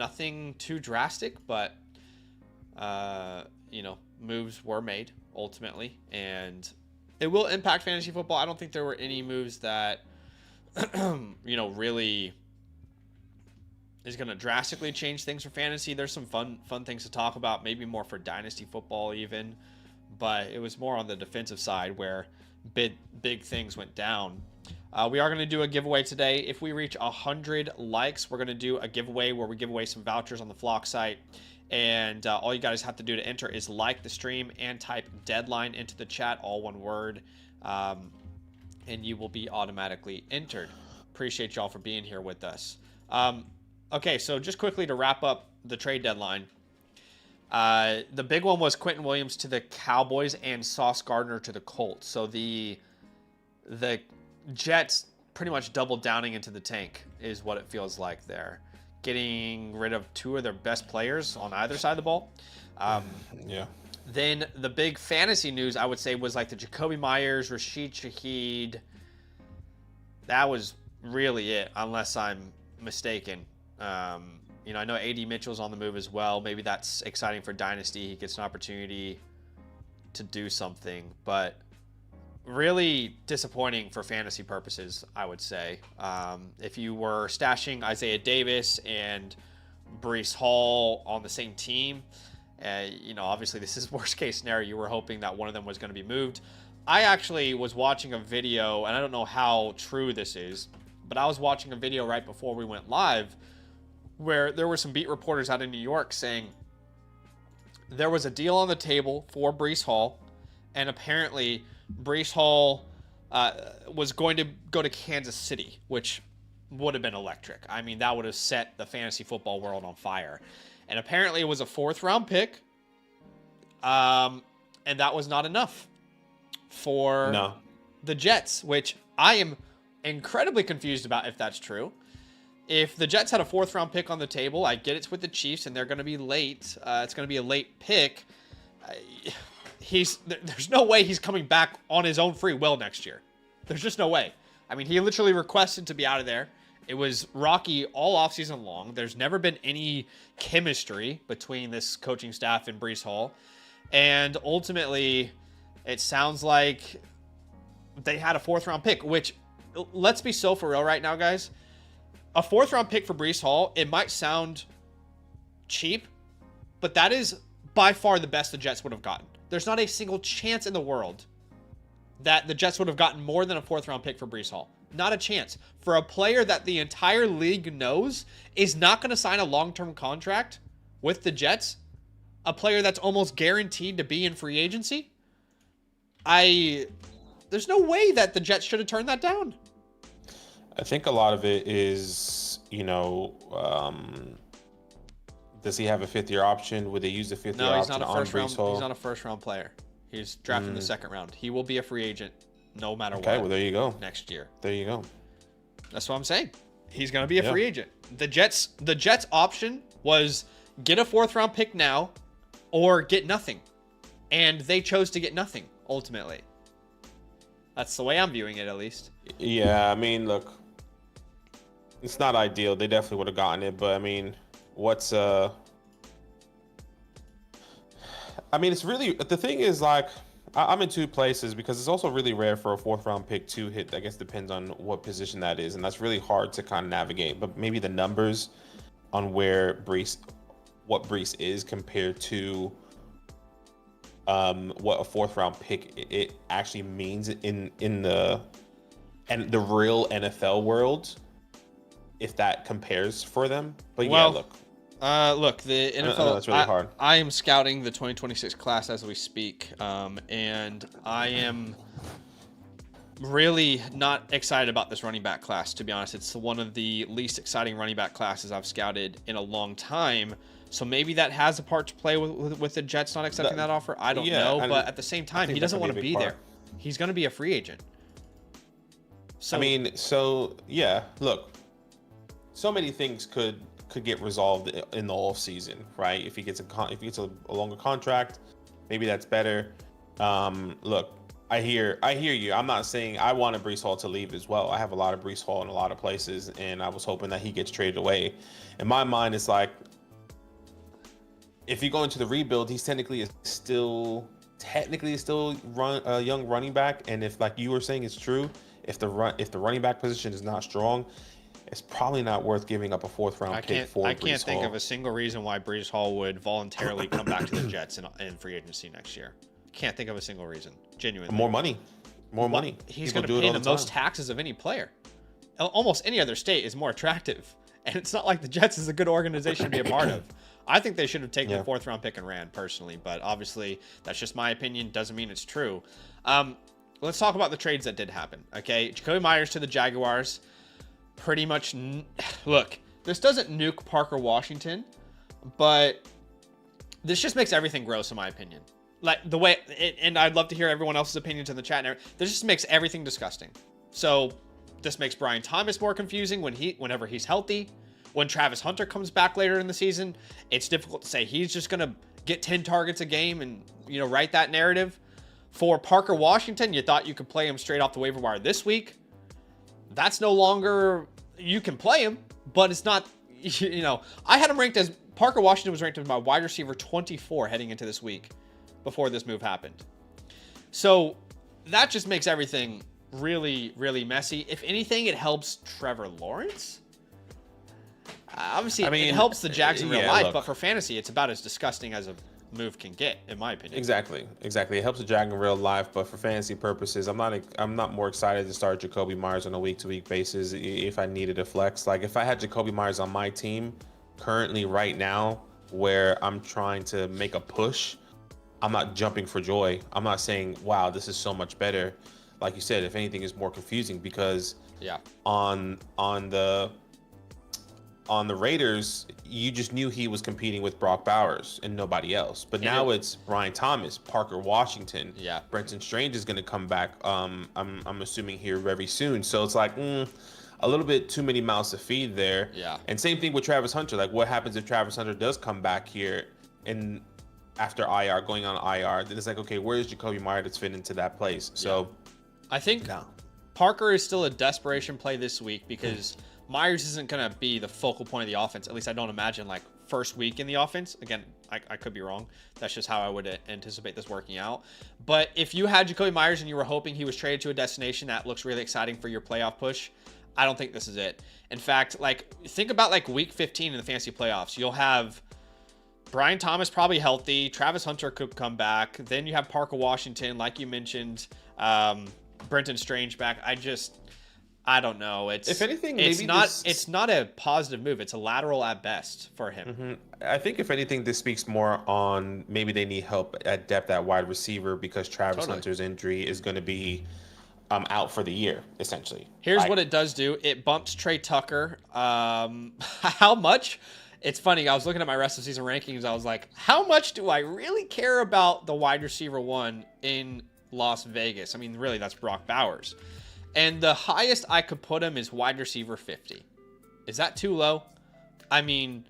Nothing too drastic, but moves were made ultimately, and it will impact fantasy football. I don't think there were any moves that really is going to drastically change things for fantasy. There's some fun things to talk about, maybe more for dynasty football even, but it was more on the defensive side where big things went down. We are going to do a giveaway today. If we reach 100 likes, we're going to do a giveaway where we give away some vouchers on the Flock site. And all you guys have to do to enter is like the stream and type deadline into the chat, all one word, and you will be automatically entered. Appreciate y'all for being here with us. Okay, so just quickly to wrap up the trade deadline. The big one was Quentin Williams to the Cowboys and Sauce Gardner to the Colts. So the Jets pretty much double downing into the tank is what it feels like there. Getting rid of two of their best players on either side of the ball. Yeah. Then the big fantasy news, I would say, was like the Jacoby Myers, Rashid Shaheed. That was really it, unless I'm mistaken. I know A.D. Mitchell's on the move as well. Maybe that's exciting for Dynasty. He gets an opportunity to do something. But really disappointing for fantasy purposes, I would say. If you were stashing Isaiah Davis and Breece Hall on the same team, obviously this is worst case scenario. You were hoping that one of them was going to be moved. I actually was watching a video, and I don't know how true this is, but I was watching a video right before we went live where there were some beat reporters out in New York saying there was a deal on the table for Breece Hall, and apparently Breece Hall was going to go to Kansas City, which would have been electric. I mean, that would have set the fantasy football world on fire. And apparently it was a 4th-round pick, and that was not enough for the Jets, which I am incredibly confused about if that's true. If the Jets had a 4th-round pick on the table, I get it's with the Chiefs, and they're going to be late. It's going to be a late pick. There's no way he's coming back on his own free will next year. There's just no way. I mean, he literally requested to be out of there. It was rocky all offseason long. There's never been any chemistry between this coaching staff and Breece Hall. And ultimately, it sounds like they had a 4th-round pick, which, let's be so for real right now, guys. A 4th-round pick for Breece Hall, it might sound cheap, but that is by far the best the Jets would have gotten. There's not a single chance in the world that the Jets would have gotten more than a 4th-round pick for Breece Hall. Not a chance. For a player that the entire league knows is not going to sign a long-term contract with the Jets, a player that's almost guaranteed to be in free agency, there's no way that the Jets should have turned that down. I think a lot of it is, does he have a 5th-year option? Would they use the 5th-year option on Breece Hall? He's not a first-round player. He's drafted in the 2nd round. He will be a free agent no matter what. Okay, well, there you go. Next year. There you go. That's what I'm saying. He's going to be a free agent. The Jets' option was get a 4th-round pick now or get nothing. And they chose to get nothing, ultimately. That's the way I'm viewing it, at least. Yeah, I mean, look, it's not ideal. They definitely would have gotten it, but I mean, it's really, the thing is, like, I'm in two places because it's also really rare for a 4th-round pick to hit. I guess depends on what position that is, and that's really hard to kind of navigate. But maybe the numbers on what Breece is compared to what a 4th-round pick it actually means in the real NFL world, if that compares for them. But look, the NFL. That's really hard. I am scouting the 2026 class as we speak, and I am really not excited about this running back class, to be honest. It's one of the least exciting running back classes I've scouted in a long time. So maybe that has a part to play with the Jets not accepting that offer. I don't know, but at the same time, he doesn't want to be there. He's going to be a free agent. So look, so many things could get resolved in the off season, right? If he gets a longer contract, maybe that's better. Look, I hear you. I'm not saying I wanted Breece Hall to leave as well. I have a lot of Breece Hall in a lot of places, and I was hoping that he gets traded away. In my mind, it's like, if you go into the rebuild, he's technically still a young running back. And if, like you were saying, it's true, if the running back position is not strong, it's probably not worth giving up a 4th round pick for Breece Hall. I can't think of a single reason why Breece Hall would voluntarily come back to the Jets in free agency next year. Can't think of a single reason. Genuinely. More money. He's going to pay the most taxes of any player. Almost any other state is more attractive. And it's not like the Jets is a good organization to be a part of. I think they should have taken the 4th round pick and ran, personally. But obviously, that's just my opinion. Doesn't mean it's true. Let's talk about the trades that did happen. Okay, Jacoby Myers to the Jaguars. Pretty much, look, this doesn't nuke Parker Washington, but this just makes everything gross, in my opinion. Like the way, and I'd love to hear everyone else's opinions in the chat. This just makes everything disgusting. So this makes Brian Thomas more confusing whenever he's healthy. When Travis Hunter comes back later in the season, it's difficult to say he's just gonna get 10 targets a game and write that narrative. For Parker Washington, you thought you could play him straight off the waiver wire this week. That's no longer, you can play him, but it's not, I had him ranked as, Parker Washington was ranked as my wide receiver 24 heading into this week before this move happened. So that just makes everything really, really messy. If anything, it helps Trevor Lawrence. Obviously, it helps the Jags in real life, but for fantasy, it's about as disgusting as a move can get, in my opinion. Exactly. It helps the Jag in real life, but for fantasy purposes, I'm not more excited to start Jacoby Myers on a week-to-week basis if I needed a flex. Like if I had Jacoby Myers on my team currently right now, where I'm trying to make a push, I'm not jumping for joy. I'm not saying, wow, this is so much better. Like you said, if anything, is more confusing because on the Raiders, you just knew he was competing with Brock Bowers and nobody else. But now it's Brian Thomas, Parker Washington. Yeah. Brenton Strange is going to come back, I'm assuming, here very soon. So it's like a little bit too many mouths to feed there. Yeah. And same thing with Travis Hunter. Like, what happens if Travis Hunter does come back here and after IR, going on IR? Then it's like, okay, where is Jacoby Myers that's fit into that place? So I think Parker is still a desperation play this week because Myers isn't going to be the focal point of the offense. At least I don't imagine, like, first week in the offense. Again, I could be wrong. That's just how I would anticipate this working out. But if you had Jacoby Myers and you were hoping he was traded to a destination that looks really exciting for your playoff push, I don't think this is it. In fact, like, think about, like, week 15 in the fantasy playoffs. You'll have Brian Thomas probably healthy. Travis Hunter could come back. Then you have Parker Washington, like you mentioned. Brenton Strange back. I don't know. If anything, it's not a positive move. It's a lateral at best for him. Mm-hmm. I think if anything, this speaks more on maybe they need help at depth at wide receiver because Travis Hunter's injury is going to be out for the year, essentially. Here's what it does do. It bumps Trey Tucker. How much? It's funny. I was looking at my rest of season rankings. I was like, how much do I really care about the wide receiver one in Las Vegas? I mean, really, that's Brock Bowers. And the highest I could put him is wide receiver 50. Is that too low? I mean,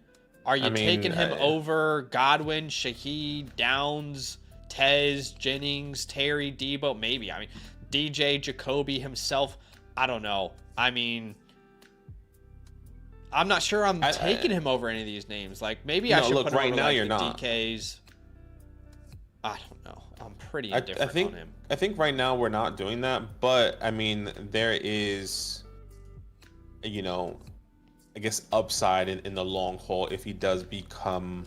are you taking him over Godwin, Shaheed, Downs, Tez, Jennings, Terry, Debo? Maybe. I mean, DJ, Jacoby himself. I don't know. I mean, I'm not sure I'm taking him over any of these names. Like, maybe I should put him over like the DKs. I don't know. I'm pretty indifferent on him. I think right now we're not doing that, but I mean, there is, I guess upside in the long haul if he does become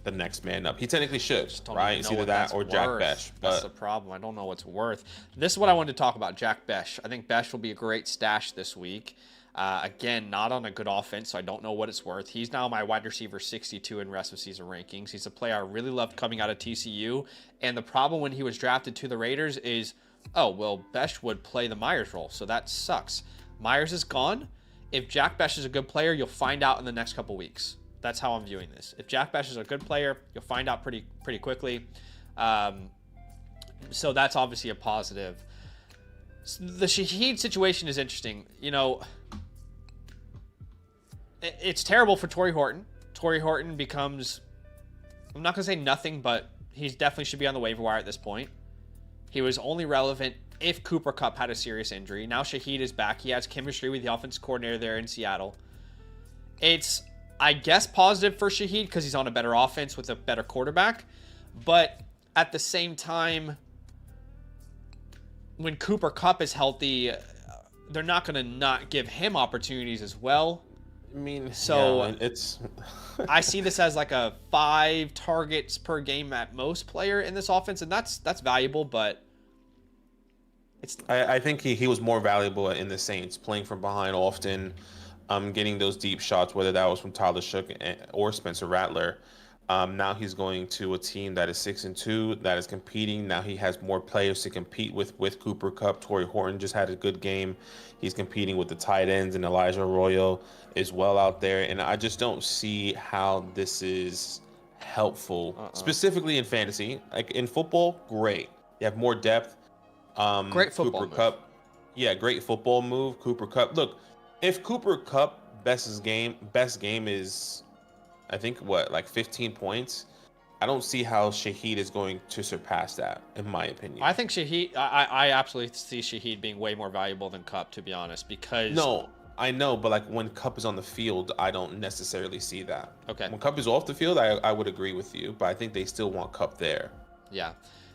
the next man up. He technically should, right? It's either that or Jack Besh. That's the problem. I don't know what's worth. This is what I wanted to talk about, Jack Besh. I think Besh will be a great stash this week. Again, not on a good offense, so I don't know what it's worth. He's now my wide receiver 62 in rest of season rankings. He's a player I really loved coming out of TCU. And the problem when he was drafted to the Raiders is, Besh would play the Myers role, so that sucks. Myers is gone. If Jack Besh is a good player, you'll find out in the next couple weeks. That's how I'm viewing this. If Jack Besh is a good player, you'll find out pretty quickly. So that's obviously a positive. The Shaheed situation is interesting. It's terrible for Torrey Horton. Torrey Horton becomes, I'm not going to say nothing, but he definitely should be on the waiver wire at this point. He was only relevant if Cooper Kupp had a serious injury. Now Shaheed is back. He has chemistry with the offensive coordinator there in Seattle. It's I guess positive for Shaheed because he's on a better offense with a better quarterback. But at the same time, when Cooper Kupp is healthy, they're not going to not give him opportunities as well. I mean, so yeah, it's. I see this as like a 5 targets per game at most player in this offense, and that's valuable, but it's. I think he was more valuable in the Saints, playing from behind often, getting those deep shots, whether that was from Tyler Shook or Spencer Rattler. Now he's going to a team that is 6-2, that is competing. Now he has more players to compete with Cooper Kupp. Torrey Horton just had a good game. He's competing with the tight ends, and Elijah Arroyo is well out there. And I just don't see how this is helpful, specifically in fantasy. Like in football, great. You have more depth. Great football Cooper move. Kupp, yeah, great football move. Cooper Kupp. Look, if Cooper Kupp best game is, I think like 15 points. I don't see how Shaheed is going to surpass that, in my opinion. I think Shaheed. I absolutely see Shaheed being way more valuable than Kupp, to be honest, because No, I know, but like when Kupp is on the field, I don't necessarily see that. Okay. When Kupp is off the field, I would agree with you, but I think they still want Kupp there. Yeah.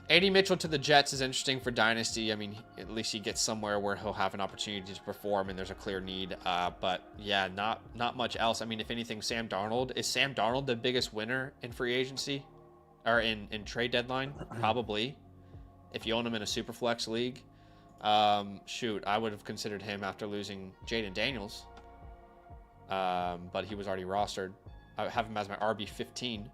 A.D. Mitchell to the Jets is interesting for Dynasty. I mean, at least he gets somewhere where he'll have an opportunity to perform and there's a clear need. But yeah, not much else. I mean, if anything, Sam Darnold. Is Sam Darnold the biggest winner in free agency? Or in trade deadline? Probably. If you own him in a Superflex league. Shoot, I would have considered him after losing Jaden Daniels. But he was already rostered. I have him as my RB15.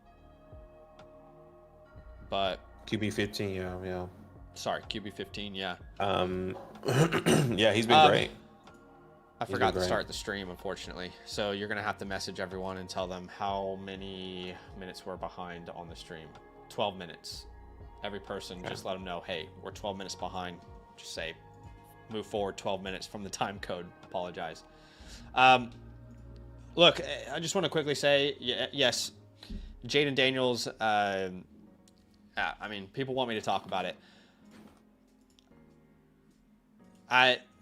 But... QB15, yeah. Sorry, QB15, yeah. Yeah, he's been great. I forgot to start the stream, unfortunately. So you're going to have to message everyone and tell them how many minutes we're behind on the stream. 12 minutes. Every person, just let them know, hey, we're 12 minutes behind. Just say, move forward 12 minutes from the time code. Apologize. Look, I just want to quickly say, yes, Jaden Daniels... I mean, people want me to talk about it.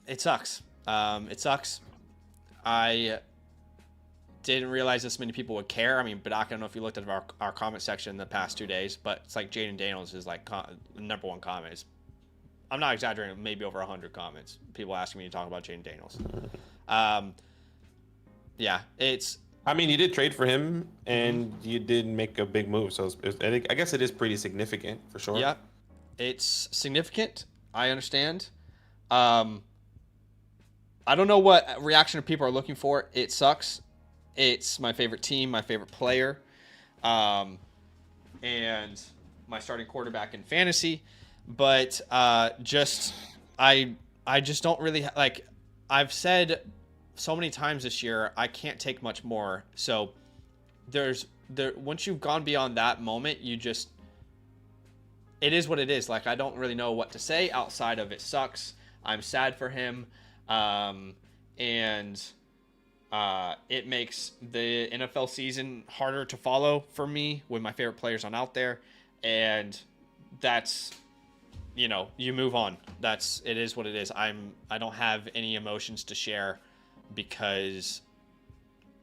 It sucks. It sucks. I didn't realize this many people would care. I mean, but I don't know if you looked at our comment section in the past 2 days, but it's like Jaden Daniels is like the number one comment. I'm not exaggerating. Maybe over 100 comments. People asking me to talk about Jaden Daniels. Yeah, it's. I mean, you did trade for him, and you did make a big move. So I guess it is pretty significant for sure. Yeah, it's significant. I understand. I don't know what reaction people are looking for. It sucks. It's my favorite team, my favorite player, and my starting quarterback in fantasy. But I just don't really like. I've said so many times this year, I can't take much more. So once you've gone beyond that moment, it is what it is. Like, I don't really know what to say outside of it sucks. I'm sad for him. And it makes the NFL season harder to follow for me when my favorite players aren't out there. And that's, you move on. It is what it is. I don't have any emotions to share because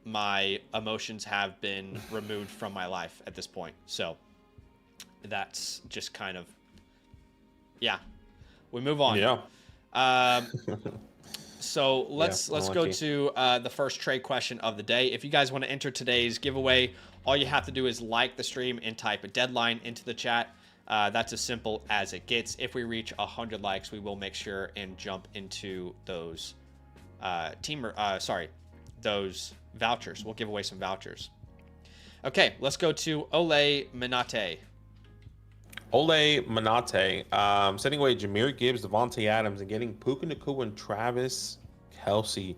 my emotions have been removed from my life at this point. So that's just kind of, yeah, we move on. Yeah. So let's go to the first trade question of the day. If you guys want to enter today's giveaway, all you have to do is like the stream and type a deadline into the chat. That's as simple as it gets. If we reach 100 likes, we will make sure and jump into those those vouchers. We'll give away some vouchers. Okay, let's go to Ole Minate. Ole Minate, sending away Jahmyr Gibbs, Devontae Adams, and getting Puka Nacua and Travis Kelce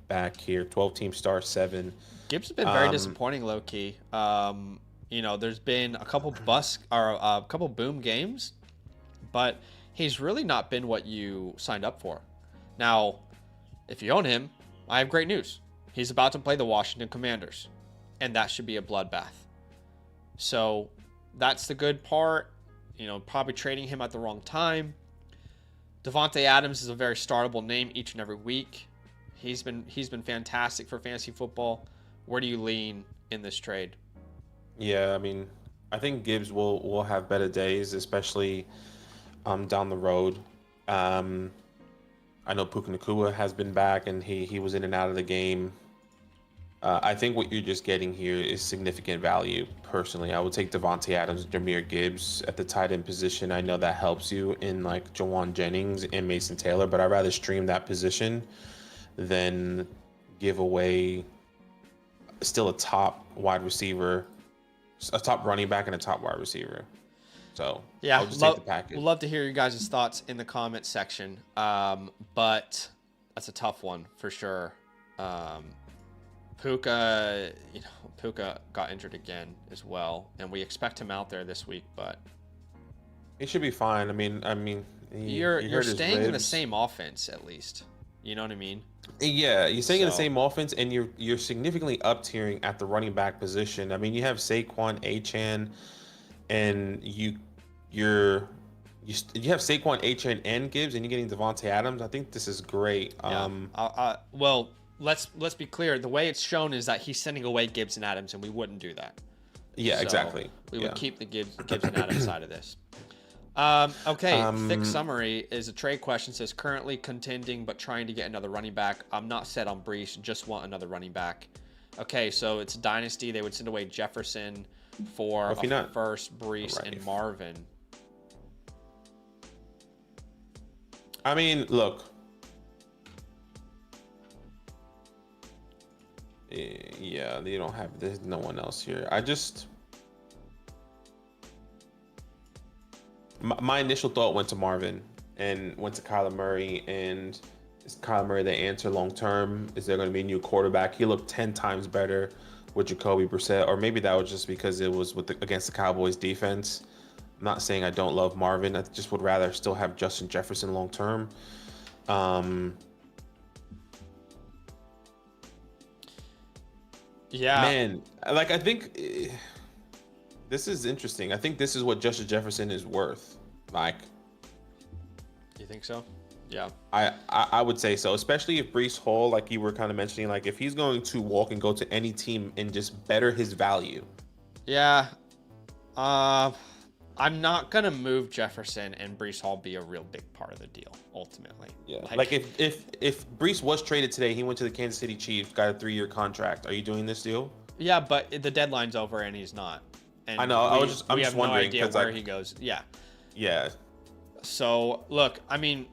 back here. 12-team star 7. Gibbs has been very disappointing, low key. There's been a couple a couple boom games, but he's really not been what you signed up for. Now, if you own him, I have great news. He's about to play the Washington Commanders, and that should be a bloodbath. So that's the good part. Probably trading him at the wrong time. Devontae Adams is a very startable name each and every week. He's been fantastic for fantasy football. Where do you lean in this trade? Yeah, I mean, I think Gibbs will have better days, especially down the road. Um, I know Puka Nacua has been back and he was in and out of the game. I think what you're just getting here is significant value. Personally, I would take Devontae Adams, Jahmyr Gibbs at the tight end position. I know that helps you in like Jawan Jennings and Mason Taylor, but I'd rather stream that position than give away still a top wide receiver, a top running back, and a top wide receiver. So Yeah, I'll just take the package. We'd love to hear you guys' thoughts in the comment section. But that's a tough one for sure. Puka got injured again as well, and we expect him out there this week. But He should be fine. you're staying in the same offense at least. You know what I mean? Yeah, you're staying in the same offense, and you're significantly up tiering at the running back position. I mean, you have Saquon, Achane, and you have Saquon, Achane, and Gibbs, and you're getting Devontae Adams. I think this is great. Yeah. Well, let's be clear. The way it's shown is that he's sending away Gibbs and Adams, and we wouldn't do that. Yeah, So exactly. We would keep the Gibbs and Adams side of this. Okay, thick summary is a trade question. Says currently contending but trying to get another running back. I'm not set on Brees, just want another running back. Okay, so it's dynasty. They would send away Jefferson for a first, Brees, and Marvin. I mean, look. Yeah, you don't have. There's no one else here. My initial thought went to Marvin and went to Kyler Murray. And is Kyler Murray the answer long term? Is there going to be a new quarterback? He looked 10 times better with Jacoby Brissett, or maybe that was just because it was against the Cowboys defense. I'm not saying I don't love Marvin. I just would rather still have Justin Jefferson long term. Yeah, man, like I think this is interesting. I think this is what Justin Jefferson is worth. Like, you think so? Yeah, I would say so, especially if Brees Hall, like you were kind of mentioning, like if he's going to walk and go to any team and just better his value. Yeah. I'm not gonna move Jefferson and Brees Hall be a real big part of the deal ultimately. Yeah. Like if Brees was traded today, he went to the Kansas City Chiefs, got a 3-year contract. Are you doing this deal? Yeah, but the deadline's over and he's not. And I know. I'm just have wondering no idea where he goes. Yeah. Yeah. So look, I mean,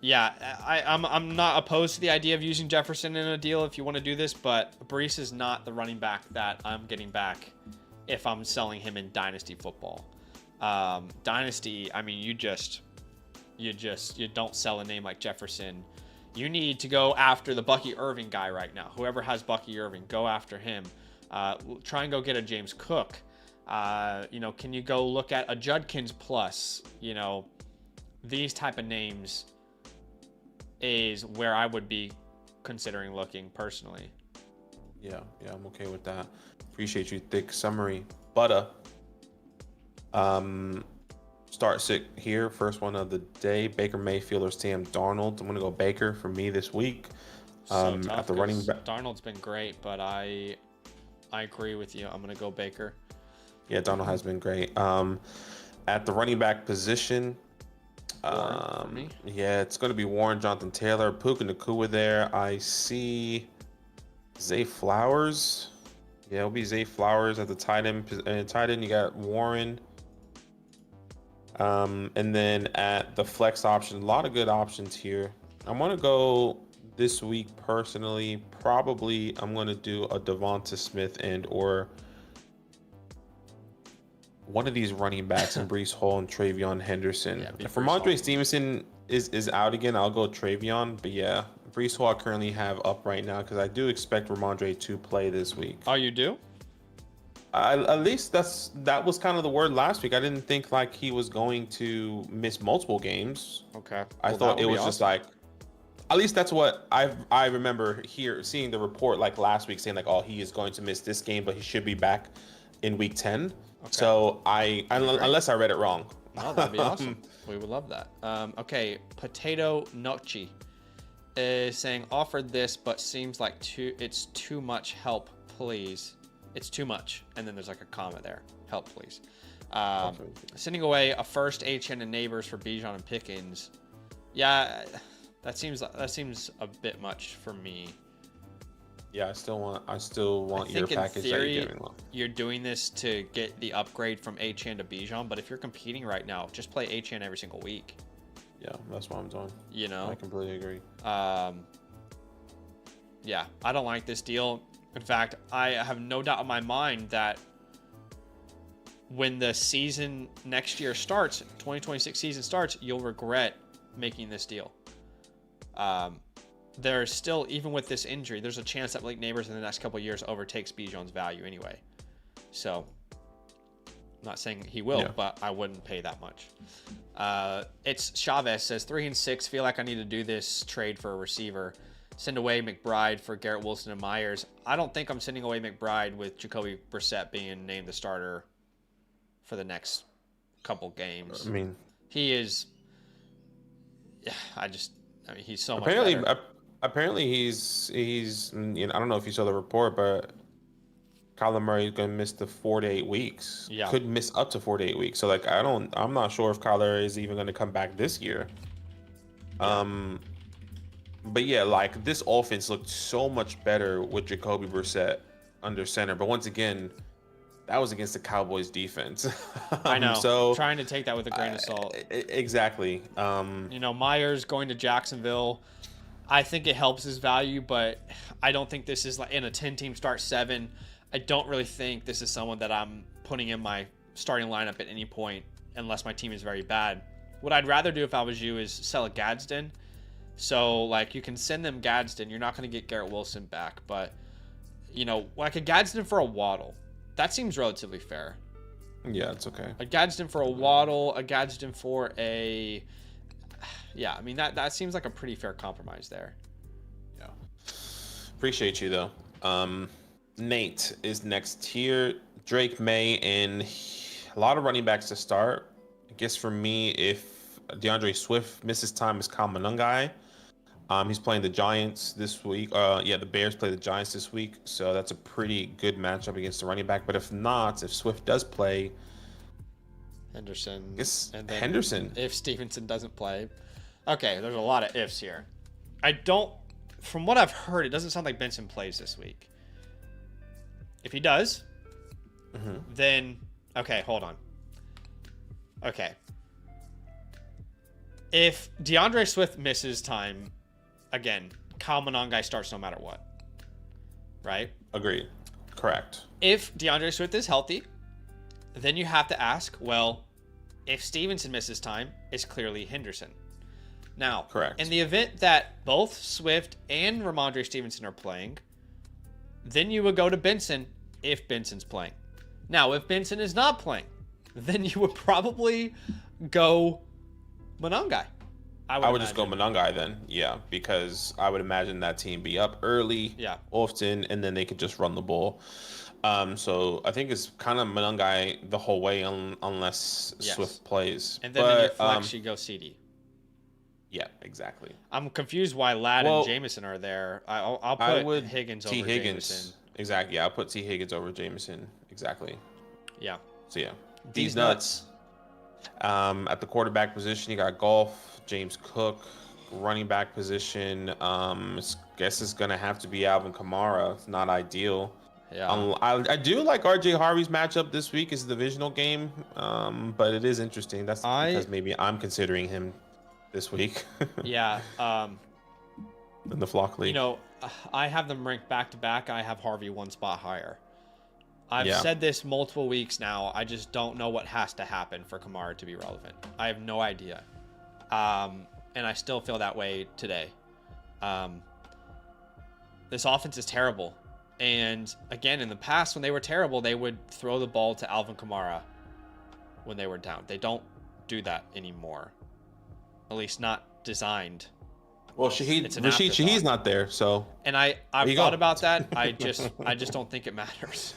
yeah, I'm not opposed to the idea of using Jefferson in a deal if you want to do this, but Brees is not the running back that I'm getting back if I'm selling him in dynasty football. Dynasty, I mean, you don't sell a name like Jefferson. You need to go after the Bucky Irving guy right now. Whoever has Bucky Irving, go after him. Try and go get a James Cook. Can you go look at a Judkins plus? These type of names is where I would be considering looking personally. Yeah, I'm okay with that. Appreciate you, thick summary. Butter. Start sick here. First one of the day. Baker Mayfield or Sam Darnold. I'm gonna go Baker for me this week. So tough, at the running back. Darnold's been great, but I agree with you. I'm gonna go Baker. Yeah, Darnold has been great. At the running back position, yeah, it's gonna be Warren, Jonathan Taylor, Puka Nacua there. I see Zay Flowers. Yeah, it'll be Zay Flowers at the tight end. And tight end, you got Warren. And then at the flex option, a lot of good options here. I want to go this week personally. Probably I'm going to do a Devonta Smith or one of these running backs in Brees Hall and Travion Henderson. Yeah, if Ramondre Stevenson is out again, I'll go Travion. But yeah, Brees Hall I currently have up right now because I do expect Ramondre to play this week. Oh, you do? At least that was kind of the word last week. I didn't think like he was going to miss multiple games. Okay. I thought it was just like, at least that's what I remember seeing the report like last week saying like, oh, he is going to miss this game, but he should be back in week 10. Okay. So unless I read it wrong. Oh, that'd be awesome. We would love that. Okay, Potato Nocchi. is saying offered this, but seems like it's too much help, please. It's too much. And then there's like a comma there. Help, please. Sending away a first HN and Neighbors for Bijan and Pickens. Yeah, that seems a bit much for me. Yeah, I still want your package in theory, that you're giving. You're doing this to get the upgrade from HN to Bijan, but if you're competing right now, just play HN every single week. Yeah, that's what I'm doing. You know? I completely agree. Yeah, I don't like this deal. In fact, I have no doubt in my mind that when the season next year starts, 2026 season starts, you'll regret making this deal. There's still, even with this injury, there's a chance that Blake Neighbors in the next couple of years overtakes Bijan's value anyway. So, I'm not saying he will, but I wouldn't pay that much. It's Chavez says 3-6. Feel like I need to do this trade for a receiver. Send away McBride for Garrett Wilson and Myers. I don't think I'm sending away McBride with Jacoby Brissett being named the starter for the next couple games. I mean, he is. Yeah, he's so much better. Apparently, he's. You know, I don't know if you saw the report, but Kyler Murray is going to miss the 4 to 8 weeks. Yeah, could miss up to 4 to 8 weeks. So like, I'm not sure if Kyler is even going to come back this year. Yeah. But yeah, like this offense looked so much better with Jacoby Brissett under center. But once again, that was against the Cowboys defense. I know. So trying to take that with a grain of salt. Exactly. You know, Myers going to Jacksonville, I think it helps his value, but I don't think this is like in a 10-team start 7. I don't really think this is someone that I'm putting in my starting lineup at any point unless my team is very bad. What I'd rather do if I was you is sell a Gadsden. So, like, you can send them Gadsden. You're not going to get Garrett Wilson back. But, you know, like a Gadsden for a Waddle. That seems relatively fair. Yeah, it's okay. A Gadsden for a Waddle. A Gadsden for a... Yeah, I mean, that seems like a pretty fair compromise there. Yeah. Appreciate you, though. Nate is next here. Drake May and a lot of running backs to start. I guess for me, if DeAndre Swift misses time as Kyle Monangai. He's playing the Giants this week. The Bears play the Giants this week, so that's a pretty good matchup against the running back. But if not, if Swift does play, Henderson. And then Henderson. If Stevenson doesn't play. Okay, there's a lot of ifs here. From what I've heard, it doesn't sound like Benson plays this week. If he does, then, okay, hold on. Okay. If DeAndre Swift misses time, again, Kyle Monangai starts no matter what. Right? Agreed. Correct. If DeAndre Swift is healthy, then you have to ask, well, if Stevenson misses time, it's clearly Henderson. Now, correct. In the event that both Swift and Ramondre Stevenson are playing, then you would go to Benson if Benson's playing. Now, if Benson is not playing, then you would probably go Monangai. I would just go Monangai then, yeah, because I would imagine that team be up early, often, and then they could just run the ball. So I think it's kind of Monangai the whole way, unless Swift plays. And then in your flex, you go CD. Yeah, exactly. I'm confused why Ladd and Jameson are there. I'll put Higgins over Jameson. Exactly. Yeah, I'll put T. Higgins over Jameson. Exactly. Yeah. So yeah, these nuts. At the quarterback position, you got Goff, James Cook. Running back position, guess it's gonna have to be Alvin Kamara. It's not ideal. Yeah. I do like RJ Harvey's matchup this week. It's a divisional game, but it is interesting. That's because maybe I'm considering him this week. Yeah. In the flock league. You know, I have them ranked back to back. I have Harvey one spot higher. I've said this multiple weeks now. I just don't know what has to happen for Kamara to be relevant. I have no idea. And I still feel that way today. This offense is terrible. And again, in the past, when they were terrible, they would throw the ball to Alvin Kamara when they were down. They don't do that anymore. At least not designed. Well, Rashid Shaheed's not there, so. And I've thought about that. I just don't think it matters.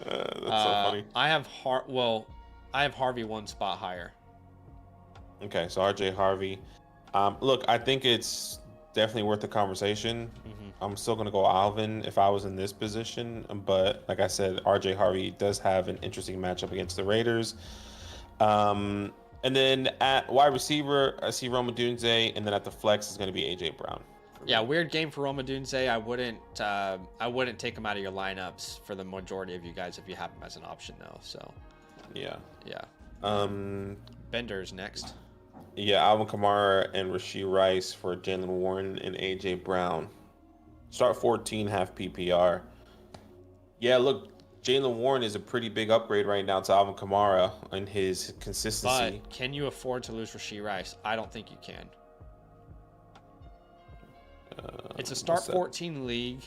That's so funny. I have Harvey one spot higher. Okay, so RJ Harvey. Look, I think it's definitely worth the conversation. I'm still gonna go Alvin if I was in this position, but like I said, RJ Harvey does have an interesting matchup against the Raiders. Um, and then at wide receiver, I see Roma Dunze, and then at the flex is going to be AJ Brown. Yeah, weird game for Roma Dunze. I wouldn't take him out of your lineups for the majority of you guys if you have him as an option though. So yeah. Yeah. Bender's next. Yeah, Alvin Kamara and Rashee Rice for Jalen Warren and AJ Brown. Start 14, half PPR. Yeah, look, Jalen Warren is a pretty big upgrade right now to Alvin Kamara and his consistency. But can you afford to lose Rashee Rice? I don't think you can. It's a start 14 league.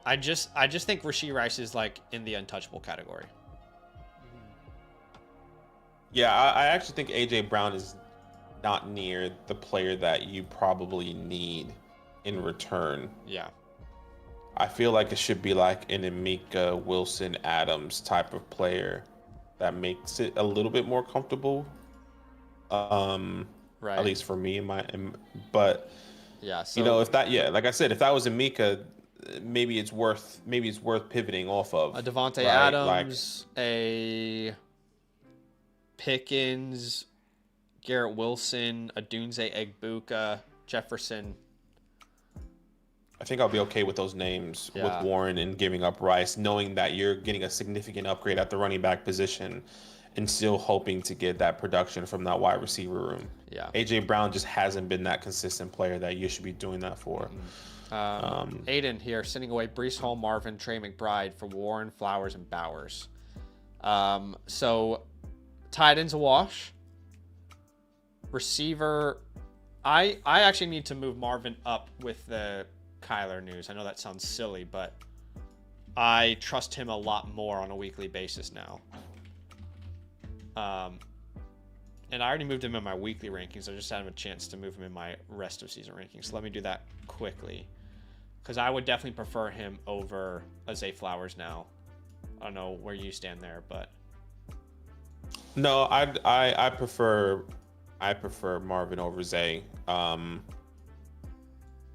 I just think Rashee Rice is like in the untouchable category. Yeah, I actually think AJ Brown is not near the player that you probably need in return. Yeah. I feel like it should be like an Emeka Wilson Adams type of player that makes it a little bit more comfortable. Right. At least for me, but yeah, so, you know, if that, like I said, if that was Emeka, maybe it's worth pivoting off of a Devontae right? Adams, a Pickens, Garrett Wilson, a Dunze Egbuka, Jefferson. I think I'll be okay with those names with Warren and giving up Rice, knowing that you're getting a significant upgrade at the running back position and still hoping to get that production from that wide receiver room. Yeah. AJ Brown just hasn't been that consistent player that you should be doing that for. Aiden here, sending away Breece Hall, Marvin, Trey McBride for Warren, Flowers, and Bowers. So tight end's a wash. Receiver, I actually need to move Marvin up with the Kyler news. I know that sounds silly, but I trust him a lot more on a weekly basis now. And I already moved him in my weekly rankings. I just had a chance to move him in my rest of season rankings. So let me do that quickly, because I would definitely prefer him over Zay Flowers now. I don't know where you stand there, but no, I prefer Marvin over Zay.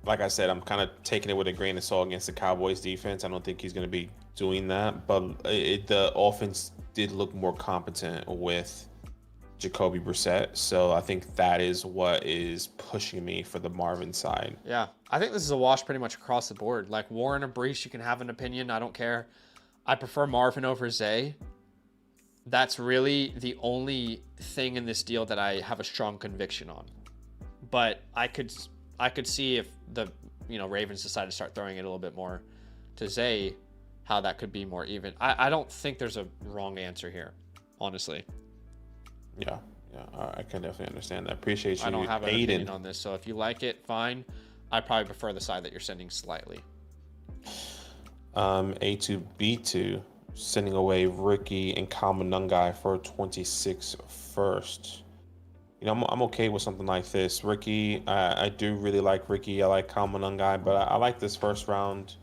Like I said, I'm kind of taking it with a grain of salt against the Cowboys defense. I don't think he's going to be doing that, but the offense did look more competent with Jacoby Brissett. So I think that is what is pushing me for the Marvin side. Yeah, I think this is a wash pretty much across the board. Like Warren or Breece, you can have an opinion. I don't care. I prefer Marvin over Zay. That's really the only thing in this deal that I have a strong conviction on. But I could see if the Ravens decide to start throwing it a little bit more to Zay, how that could be more even. I don't think there's a wrong answer here, honestly. Yeah, I can definitely understand that. Appreciate you, I don't have an Aiden. opinion on this, so if you like it, fine. I probably prefer the side that you're sending slightly. A2B2 sending away Ricky and Kamanungai for 26 first. You know, I'm okay with something like this. Ricky, I do really like Ricky. I like Kamanungai, but I like this first round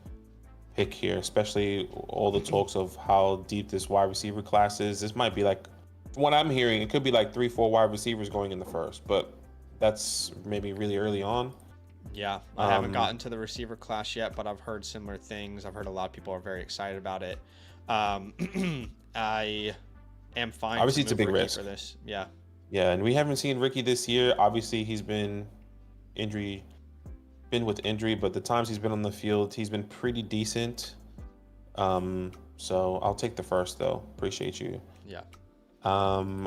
pick here, especially all the talks of how deep this wide receiver class is. This might be like, from what I'm hearing, it could be like 3-4 wide receivers going in the first, but that's maybe really early on. Yeah, I haven't gotten to the receiver class yet, but I've heard similar things. I've heard a lot of people are very excited about it. I am fine. Obviously, it's a big risk for this. Yeah. Yeah, and we haven't seen Ricky this year. Obviously, he's been with injury, but the times he's been on the field, he's been pretty decent. So I'll take the first though. Appreciate you. Yeah.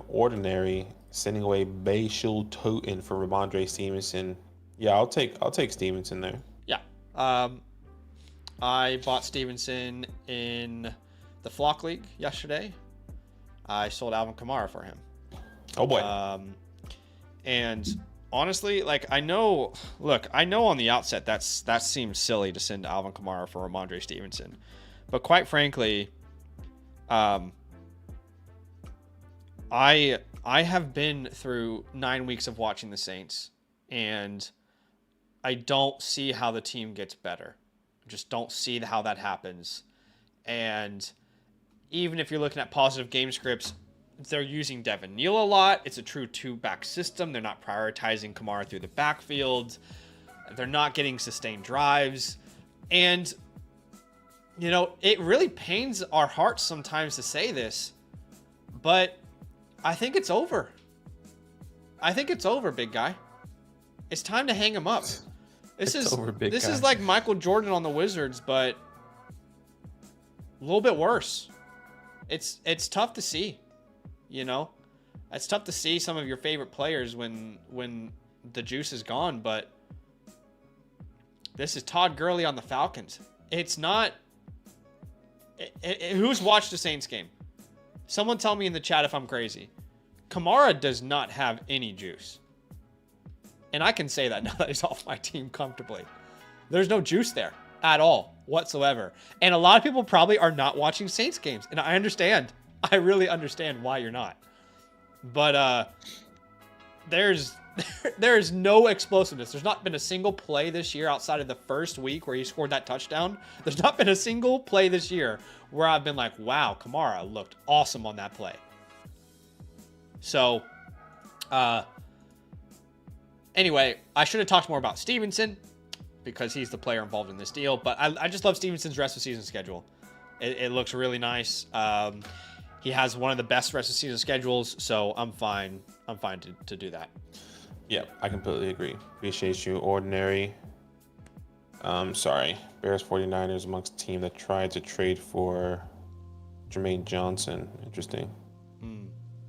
Ordinary sending away Bayshul Toten for Ramondre Stevenson. Yeah, I'll take Stevenson there. Yeah. I bought Stevenson in the Flock League yesterday. I sold Alvin Kamara for him. Oh boy. And honestly, like I know on the outset that seems silly to send Alvin Kamara for Ramondre Stevenson, but quite frankly, I have been through 9 weeks of watching the Saints, and I don't see how the team gets better. I just don't see how that happens. And even if you're looking at positive game scripts, they're using Devin Neal a lot. It's a true two-back system. They're not prioritizing Kamara through the backfield. They're not getting sustained drives. And, you know, it really pains our hearts sometimes to say this, but I think it's over. I think it's over, big guy. It's time to hang him up. This is like Michael Jordan on the Wizards, but a little bit worse. It's tough to see, you know. It's tough to see some of your favorite players when the juice is gone, but this is Todd Gurley on the Falcons. It's not... who's watched the Saints game? Someone tell me in the chat if I'm crazy. Kamara does not have any juice. And I can say that now that he's off my team comfortably. There's no juice there at all whatsoever. And a lot of people probably are not watching Saints games. And I understand. I really understand why you're not. But there's no explosiveness. There's not been a single play this year outside of the first week where he scored that touchdown. There's not been a single play this year where I've been like, wow, Kamara looked awesome on that play. So, anyway, I should have talked more about Stevenson because he's the player involved in this deal. But I just love Stevenson's rest of season schedule. It looks really nice. He has one of the best rest of season schedules, so I'm fine. I'm fine to do that. Yeah, I completely agree. Appreciate you, Ordinary. Sorry. Bears 49ers amongst team that tried to trade for Jermaine Johnson. Interesting.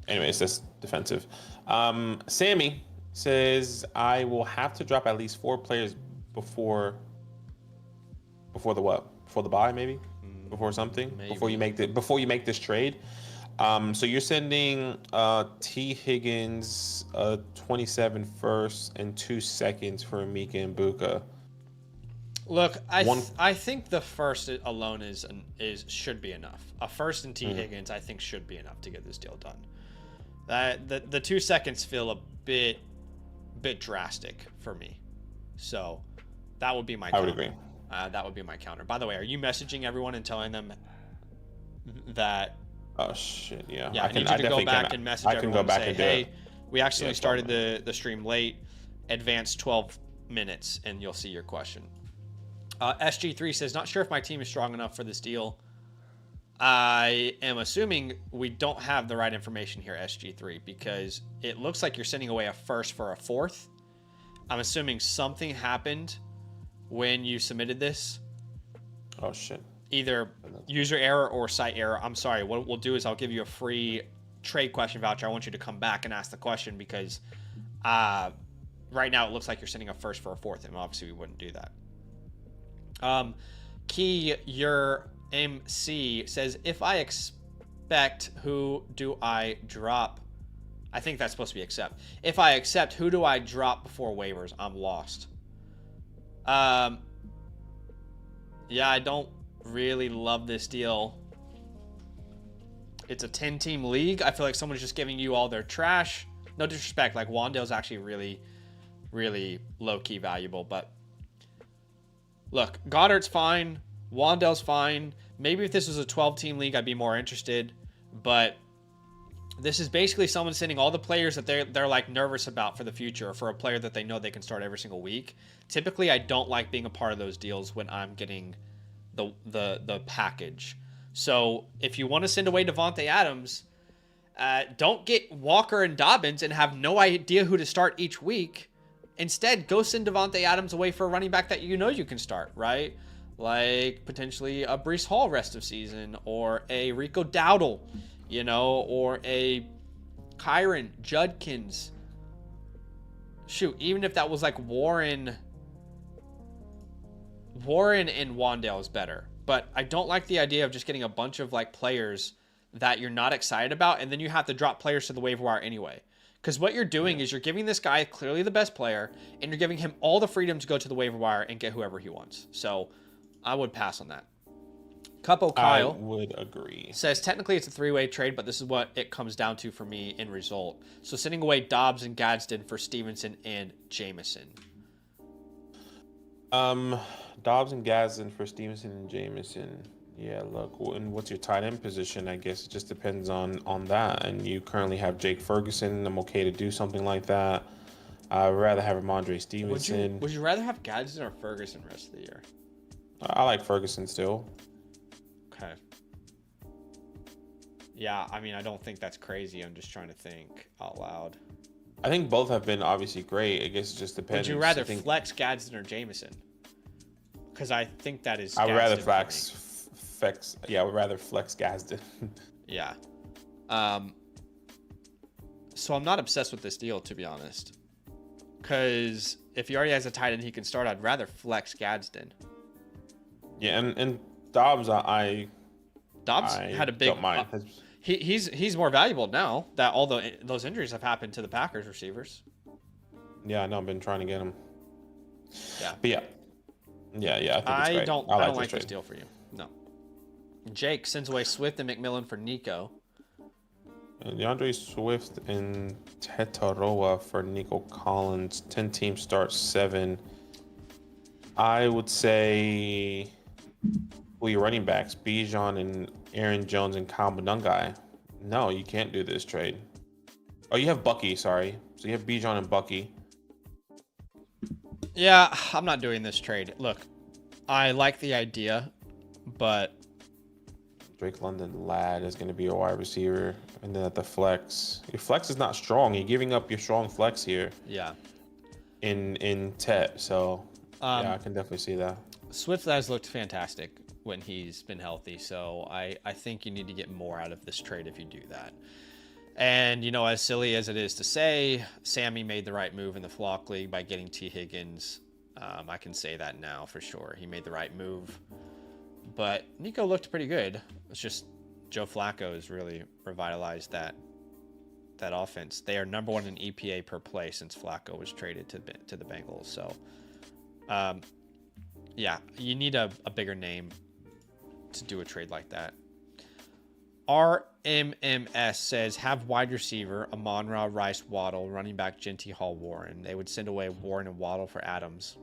Anyways, that's defensive. Sammy says, I will have to drop at least 4 players before the what? Before the bye, maybe? Before something? Maybe. Before you make this trade. So you're sending T. Higgins 27 first and 2 seconds for Mika and Buka. Look, I think the first alone should be enough. A first and T. Higgins I think should be enough to get this deal done. The 2 seconds feel a bit drastic for me. So that would be my counter. I would agree. That would be my counter. By the way, are you messaging everyone and telling them that? Oh shit! Yeah. Yeah, I need you to go back and message everyone and say, "Hey, we actually started the stream late. Advance 12 minutes, and you'll see your question." SG3 says, "Not sure if my team is strong enough for this deal." I am assuming we don't have the right information here, SG3, because it looks like you're sending away a first for a fourth. I'm assuming something happened when you submitted this. Oh shit. Either user error or site error. I'm sorry. What we'll do is I'll give you a free trade question voucher. I want you to come back and ask the question because right now it looks like you're sending a first for a fourth, and obviously we wouldn't do that. Key, your MC says, if I expect, who do I drop? I think that's supposed to be accept. If I accept, who do I drop before waivers? I'm lost. Yeah, I don't really love this deal. It's a 10-team league. I feel like someone's just giving you all their trash. No disrespect, like Wandale's actually really, really low-key valuable, but look, Goddard's fine. Wandale's fine. Maybe if this was a 12-team league, I'd be more interested, but this is basically someone sending all the players that they're like nervous about for the future, or for a player that they know they can start every single week. Typically, I don't like being a part of those deals when I'm getting the package. So if you want to send away Devontae Adams, don't get Walker and Dobbins and have no idea who to start each week. Instead, go send Devontae Adams away for a running back that you know you can start, right? Like potentially a Breece Hall rest of season, or a Rico Dowdle, you know, or a Kyron Judkins. Shoot, even if that was like Warren and Wandale is better. But I don't like the idea of just getting a bunch of like players that you're not excited about, and then you have to drop players to the waiver wire anyway. Because what you're doing is you're giving this guy clearly the best player, and you're giving him all the freedom to go to the waiver wire and get whoever he wants. So I would pass on that. Cupo Kyle I would agree. Says technically it's a 3-way trade, but this is what it comes down to for me in result. So sending away Dobbs and Gadsden for Stevenson and Jameson. Dobbs and Gadsden for Stevenson and Jameson. Yeah, look, and what's your tight end position? I guess it just depends on that. And you currently have Jake Ferguson. I'm okay to do something like that. I'd rather have Ramondre Would you Stevenson. would you rather have Gadsden or Ferguson rest of the year? I like Ferguson still. Okay. Yeah, I mean, I don't think that's crazy. I'm just trying to think out loud. I think both have been obviously great. I guess it just depends. Would you rather flex Gadsden or Jameson? Because I think that is. I would rather Gadsden for me. flex. Yeah, I would rather flex Gadsden. Yeah. So I'm not obsessed with this deal, to be honest. Because if he already has a tight end he can start, I'd rather flex Gadsden. Yeah, and Dobbs, Dobbs had a big. Don't mind. He's more valuable now that all those injuries have happened to the Packers receivers. Yeah, I know. I've been trying to get him. Yeah. But yeah. I think it's great. I don't like this deal for you. No. Jake sends away Swift and McMillan for Nico. DeAndre Swift and Tetaroa for Nico Collins. 10 team starts 7. I would say, well, your running backs, Bijan and Aaron Jones and Kyle Munungai. No, you can't do this trade. Oh, you have Bucky, sorry. So you have Bijan and Bucky. Yeah, I'm not doing this trade. Look, I like the idea, but Drake London Ladd is going to be your wide receiver. And then at the flex, your flex is not strong. You're giving up your strong flex here. Yeah. In Tet, so yeah, I can definitely see that. Swift has looked fantastic when he's been healthy, so I think you need to get more out of this trade if you do that. And, you know, as silly as it is to say, Sammy made the right move in the Flock League by getting T. Higgins. I can say that now for sure. He made the right move. But Nico looked pretty good. It's just Joe Flacco has really revitalized that offense. They are number 1 in EPA per play since Flacco was traded to the Bengals. So, yeah, you need a bigger name to do a trade like that. RMMS says, have wide receiver, Amon-Ra, Rice, Waddle, running back, Genty, Hall, Warren. They would send away Warren and Waddle for Adams.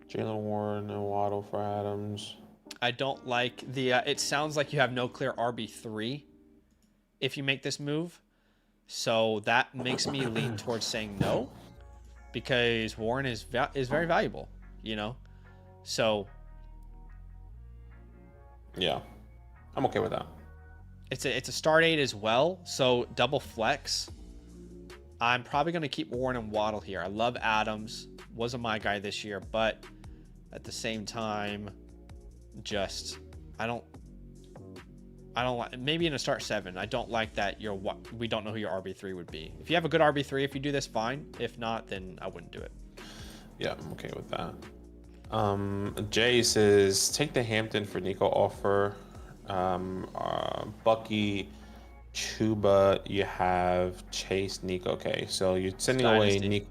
Jalen Warren and Waddle for Adams. I don't like the, it sounds like you have no clear RB3 if you make this move. So that makes me lean towards saying no, because Warren is very valuable, you know? So. Yeah, I'm okay with that. It's a start 8 as well, so double flex. I'm probably going to keep Warren and Waddle here. I love Adams. Wasn't my guy this year, but at the same time, just I don't like, maybe in a start 7. I don't like that we don't know who your RB3 would be. If you have a good RB3, if you do this, fine. If not, then I wouldn't do it. Yeah, I'm okay with that. Jay says, take the Hampton for Nico offer. Bucky, Chuba, you have Chase, Nico. Okay, so you're sending away Nico.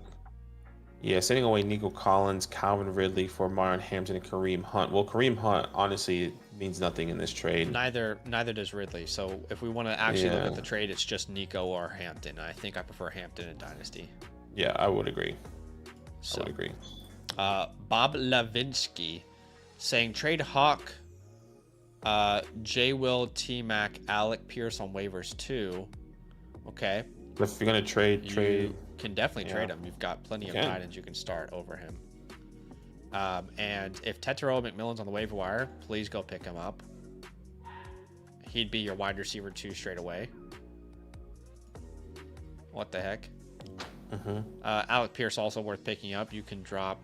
Yeah, sending away Nico Collins, Calvin Ridley for Myron Hampton and Kareem Hunt. Well, Kareem Hunt honestly means nothing in this trade. Neither does Ridley. So if we want to actually look at the trade, it's just Nico or Hampton. I think I prefer Hampton in Dynasty. Yeah, I would agree. I would agree. Bob Levinsky saying trade Hawk, J. Will, T. Mac, Alec Pierce on waivers too. Okay. If you're gonna trade, you can definitely trade him. You've got plenty of tight ends you can start over him. And if Tetero McMillan's on the waiver wire, please go pick him up. He'd be your wide receiver 2 straight away. What the heck? Alec Pierce also worth picking up. You can drop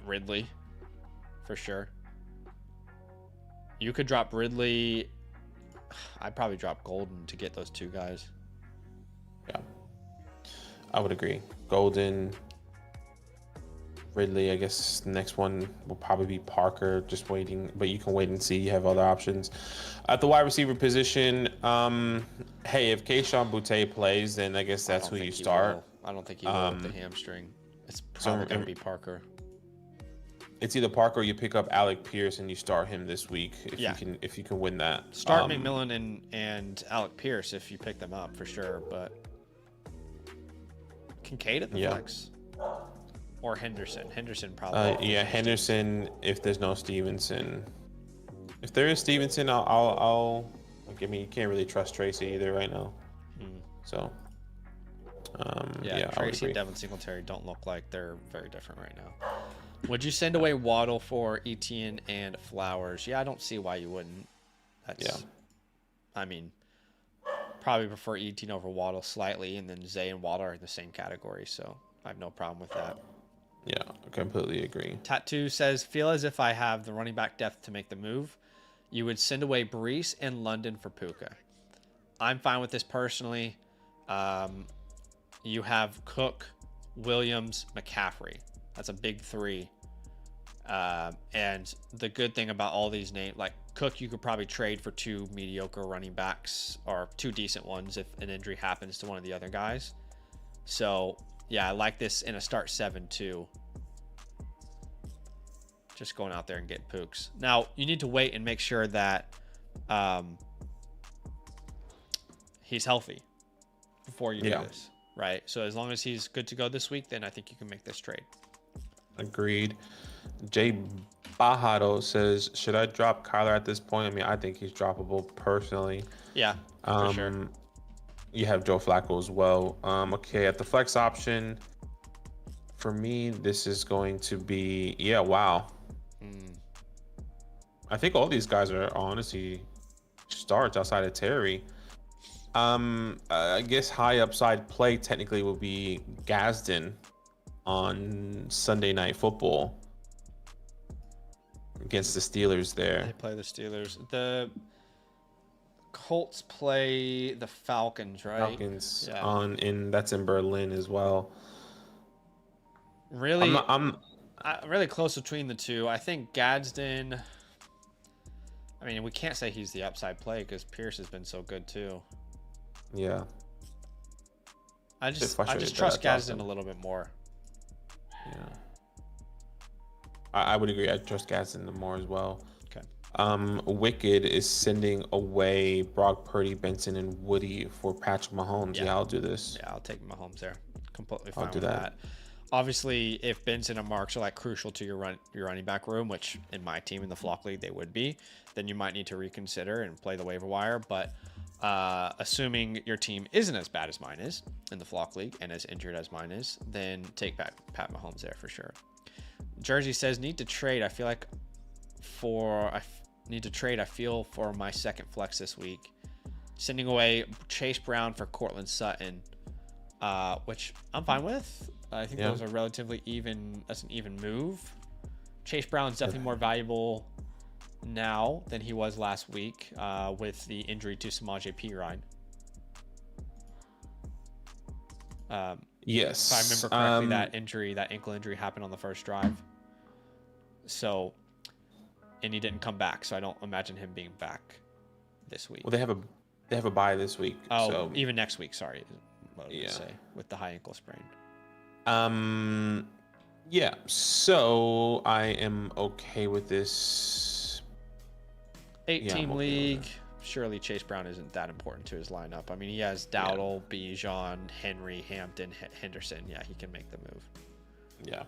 Ridley for sure. You could drop Ridley. I'd probably drop Golden to get those 2 guys. Yeah, I would agree. Golden, Ridley. I guess the next one will probably be Parker. Just waiting, but you can wait and see. You have other options at the wide receiver position. Hey, if Keyshawn Boutte plays, then I guess that's who you start. I don't think he will with the hamstring. It's probably going to be Parker. It's either Parker or you pick up Alec Pierce and you start him this week if you can win that. Start McMillan and Alec Pierce if you pick them up for sure, but Kincaid at the flex or Henderson. Henderson probably. Henderson if there's no Stevenson. If there is Stevenson, I mean, you can't really trust Tracy either right now. So Yeah, I would Tracy agree. and Devin Singletary don't look like they're very different right now. Would you send away Waddle for Etienne and Flowers? Yeah, I don't see why you wouldn't. Yeah, I mean, probably prefer Etienne over Waddle slightly, and then Zay and Waddle are in the same category, so I have no problem with that. yeah, I completely agree. Tattoo says, feel as if I have the running back depth to make the move. You would send away Brees and London for Puka. I'm fine with this personally. You have Cook, Williams, McCaffrey. That's a big three. And the good thing about all these names, like Cook, you could probably trade for 2 mediocre running backs or 2 decent ones if an injury happens to one of the other guys. So, yeah, I like this in a start 7 too. Just going out there and getting pooks. Now, you need to wait and make sure that he's healthy before you do this, right? So as long as he's good to go this week, then I think you can make this trade. Agreed. Jay Bajado says, should I drop Kyler at this point? I mean, I think he's droppable personally. Yeah, for sure. You have Joe Flacco as well. Okay, at the flex option, for me, this is going to be, wow. I think all these guys are honestly starts outside of Terry. I guess high upside play technically will be Gadsden on Sunday Night Football against the Steelers there. They play the Steelers. The Colts play the Falcons, right? Falcons that's in Berlin as well. Really, I'm really close between the two. I think Gadsden. I mean, we can't say he's the upside play because Pierce has been so good too. Yeah. I just trust Gadsden a little bit more. Yeah. I would agree. I trust Gadsden more as well. Okay. Wicked is sending away Brock Purdy, Benson, and Woody for Patrick Mahomes. Yeah, I'll do this. Yeah, I'll take Mahomes there. Completely fine with that. Obviously, if Benson and Marks are like crucial to your running back room, which in my team in the Flock League they would be, then you might need to reconsider and play the waiver wire. But assuming your team isn't as bad as mine is in the Flock League and as injured as mine is, then take back Pat Mahomes there for sure. Jersey says, need to trade. I feel for my second flex this week. Sending away Chase Brown for Cortland Sutton, which I'm fine with. I think those are relatively even. That's an even move. Chase Brown's definitely more valuable now than he was last week with the injury to Samaje Perine. Yes. If I remember correctly, that ankle injury happened on the first drive. So, and he didn't come back, so I don't imagine him being back this week. Well, they have a bye this week. Oh, so. Even next week. Sorry, what I was say with the high ankle sprain. Yeah. So I am okay with this. 8-team league. Surely Chase Brown isn't that important to his lineup. I mean, he has Dowdle, Bijan, Henry, Hampton, Henderson. Yeah, he can make the move. Yeah.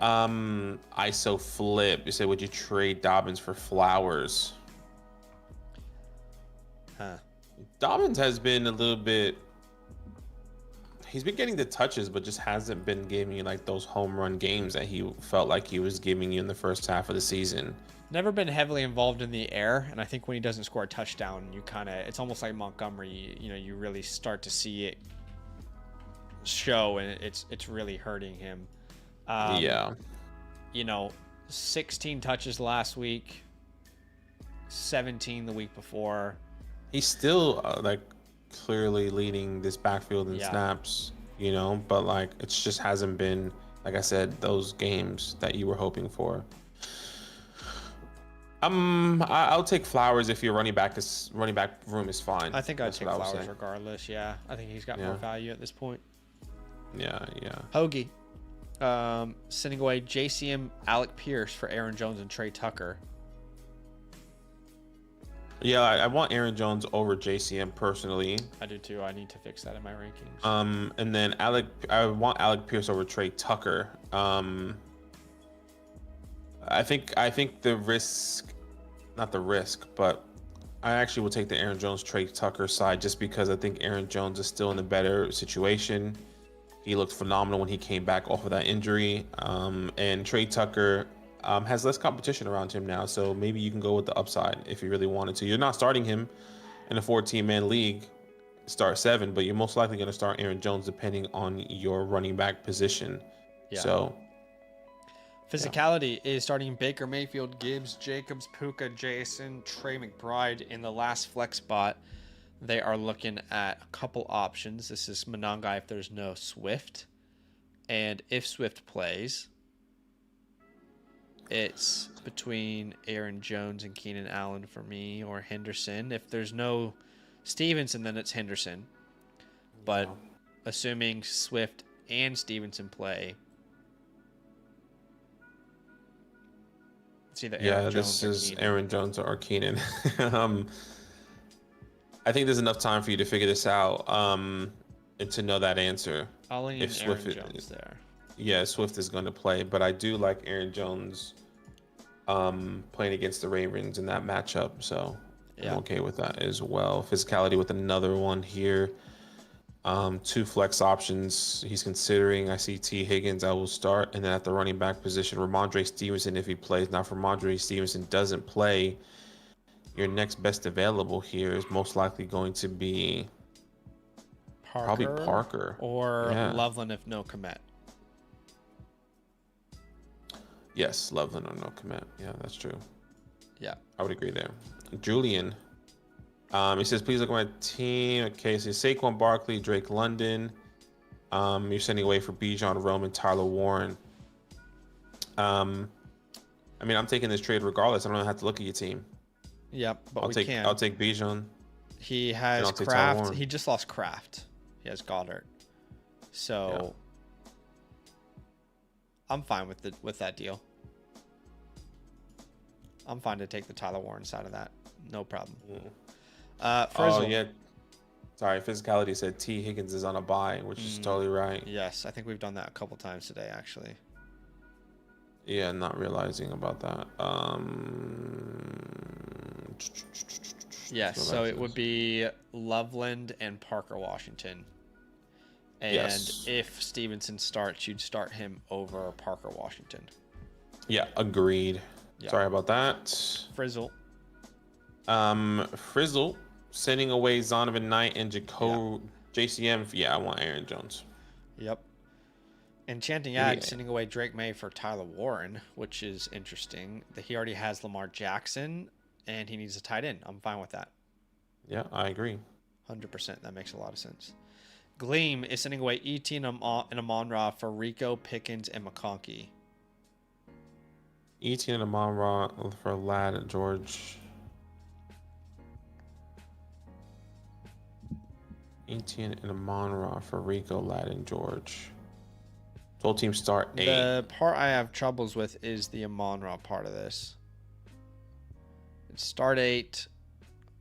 ISO flip. You said, would you trade Dobbins for Flowers? Dobbins has been a little bit. He's been getting the touches, but just hasn't been giving you like those home run games that he felt like he was giving you in the first half of the season. Never been heavily involved in the air, and I think when he doesn't score a touchdown, it's almost like Montgomery. You really start to see it show, and it's really hurting him. 16 touches last week, 17 the week before. He's still clearly leading this backfield in snaps, but like it just hasn't been, like I said, those games that you were hoping for. I'll take Flowers if your running back room is fine. I think I'd take Flowers regardless. Yeah, I think he's got more value at this point. Yeah. Hoagie, sending away JCM, Alec Pierce for Aaron Jones and Trey Tucker. Yeah, I want Aaron Jones over JCM personally. I do too. I need to fix that in my rankings. And then I want Alec Pierce over Trey Tucker. I think the risk, not the risk, but I actually will take the Aaron Jones, Trey Tucker side just because I think Aaron Jones is still in a better situation. He looked phenomenal when he came back off of that injury. And Trey Tucker has less competition around him now, so maybe you can go with the upside if you really wanted to. You're not starting him in a 14-man league, start 7, but you're most likely going to start Aaron Jones depending on your running back position. Yeah. So, physicality is starting Baker Mayfield, Gibbs, Jacobs, Puka, Jason, Trey McBride in the last flex spot. They are looking at a couple options. This is Monangai if there's no Swift. And if Swift plays, it's between Aaron Jones and Keenan Allen for me, or Henderson. If there's no Stevenson, then it's Henderson. But assuming Swift and Stevenson play, it's either Aaron Jones or Keenan. Aaron Jones or Keenan. I think there's enough time for you to figure this out and to know that answer. I'll lean Aaron Jones there. Yeah, Swift is going to play, but I do like Aaron Jones playing against the Ravens in that matchup, so I'm okay with that as well. Physicality with another one here. 2 flex options he's considering. I see T. Higgins, I will start, and then at the running back position, Ramondre Stevenson if he plays. Now, if Ramondre Stevenson doesn't play, your next best available here is most likely going to be probably Parker or Loveland if no Komet. Yes, Loveland or no Komet. Yeah, that's true. Yeah, I would agree there. Julian, he says, please look at my team. Okay, so Saquon Barkley, Drake London. You're sending away for Bijan Roman, Tyler Warren. I mean, I'm taking this trade regardless. I don't have to look at your team. Yep, but I'll take Bijan. He has Kraft. He just lost Kraft. He has Goddard. So I'm fine with that deal. I'm fine to take the Tyler Warren side of that. No problem. Oh, yeah. Sorry, physicality said T. Higgins is on a bye, which is totally right. Yes, I think we've done that a couple times today, actually. Yeah, not realizing about that. Yes, so it would be Loveland and Parker Washington. And if Stevenson starts, you'd start him over Parker Washington. Yeah, agreed. Yeah. Sorry about that. Frizzle. Frizzle sending away Zonovan Knight and JCM. Yeah, I want Aaron Jones. Yep. Enchanting Ag sending away Drake May for Tyler Warren, which is interesting. He already has Lamar Jackson, and he needs a tight end. I'm fine with that. Yeah, I agree. 100%. That makes a lot of sense. Gleam is sending away E.T. and Amon-Ra for Rico, Pickens, and McConkey. E.T. and Amon-Ra for Ladd and George. E.T. and Amon-Ra for Rico, Ladd, and George. Whole team start 8. The part I have troubles with is the Amon-Ra part of this. It's start 8.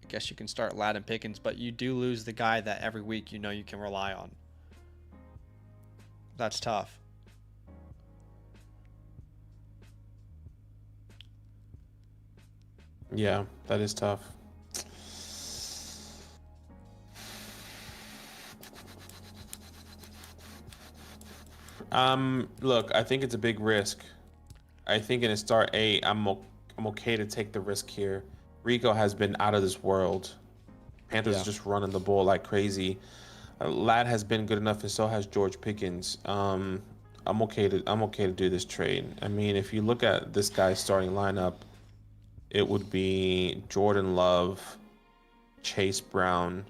I guess you can start Ladd and Pickens, but you do lose the guy that every week you know you can rely on. That's tough. Yeah, that is tough. Look, I think it's a big risk. I think in a start 8, I'm okay to take the risk here. Rico has been out of this world. Panthers are just running the ball like crazy. Ladd has been good enough, and so has George Pickens. I'm okay to do this trade. I mean, if you look at this guy's starting lineup, it would be Jordan Love, Chase Brown,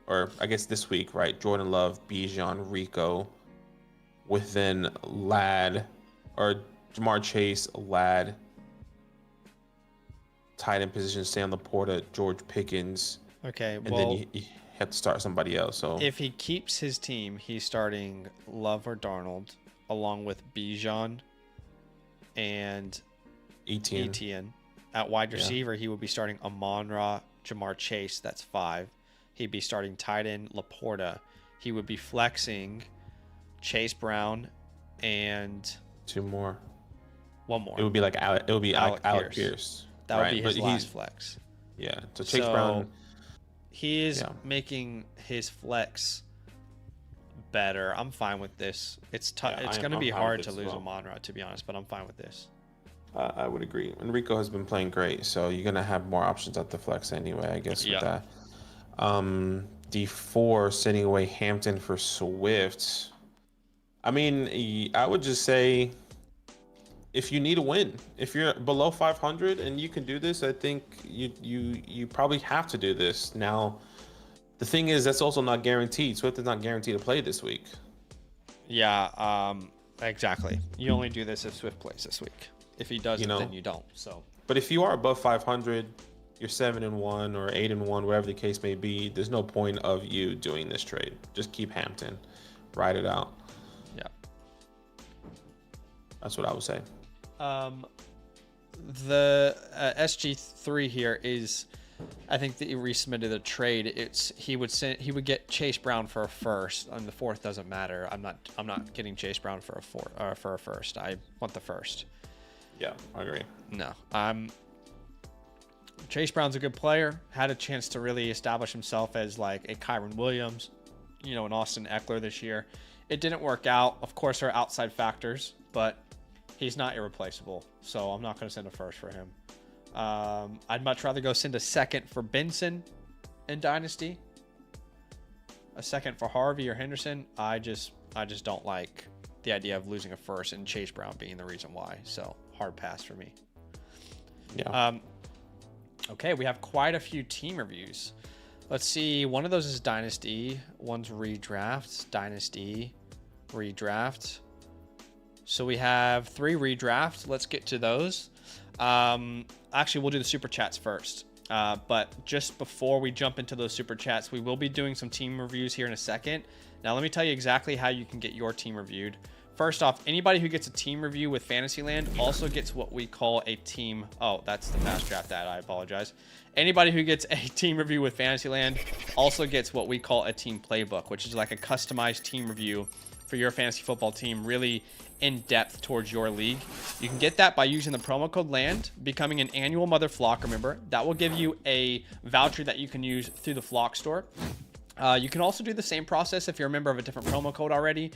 or I guess this week, right? Jordan Love, Bijan, Rico, with then Ladd, or Jamar Chase, Ladd, tight end position, Sam Laporta, George Pickens. Okay, and then you have to start somebody else. So if he keeps his team, he's starting Love or Darnold, along with Bijan and Etienne. At wide receiver, he would be starting Amon-Ra, Jamar Chase. That's 5. He'd be starting tight end Laporta. He would be flexing Chase Brown and 2 more. 1 more. It would be like Alec Pierce. That would be his last flex. Yeah. So Chase So Brown. he is Yeah. making his flex better. I'm fine with this. Yeah. It's going to I'm be fine with hard this to as lose well. Amon-Ra, to be honest, but I'm fine with this. I would agree. Enrico has been playing great, so you're gonna have more options at the flex anyway, I guess, with Yeah. that. D4 sending away Hampton for Swift. I mean, I would just say if you need a win, if you're below 500 and you can do this, I think you probably have to do this. Now, the thing is, that's also not guaranteed. Swift is not guaranteed to play this week. Yeah, exactly. You only do this if Swift plays this week. If he You doesn't, then know, you don't. So, but if you are above 500, you're 7-1 or 8-1, whatever the case may be. There's no point of you doing this trade. Just keep Hampton, ride it out. yeah. That's what I would say. The SG3 here is, I think that he resubmitted a trade. He would get Chase Brown for a first, and the fourth doesn't matter. I'm not getting Chase Brown for a first. I want the first. Yeah, I agree. No, Chase Brown's a good player. Had a chance to really establish himself as like a Kyron Williams, an Austin Eckler this year. It didn't work out. Of course, there are outside factors, but he's not irreplaceable. So I'm not going to send a first for him. I'd much rather go send a second for Benson in Dynasty. A second for Harvey or Henderson. I just don't like the idea of losing a first and Chase Brown being the reason why. So hard pass for me. Yeah. Okay, we have quite a few team reviews. Let's see. One of those is Dynasty. One's Redraft. Dynasty. Redraft. So we have 3 redrafts. Let's get to those. Actually, we'll do the super chats first. But just before we jump into those super chats, we will be doing some team reviews here in a second. Now, let me tell you exactly how you can get your team reviewed. First off, anybody who gets a team review with Fantasyland also gets what we call a team. Oh, that's the FastDraft ad. I apologize. Anybody who gets a team review with Fantasyland also gets what we call a team playbook, which is like a customized team review for your fantasy football team, really in depth towards your league. You can get that by using the promo code LAND, becoming an annual Mother Flocker member. That will give you a voucher that you can use through the Flock store. You can also do the same process if you're a member of a different promo code already.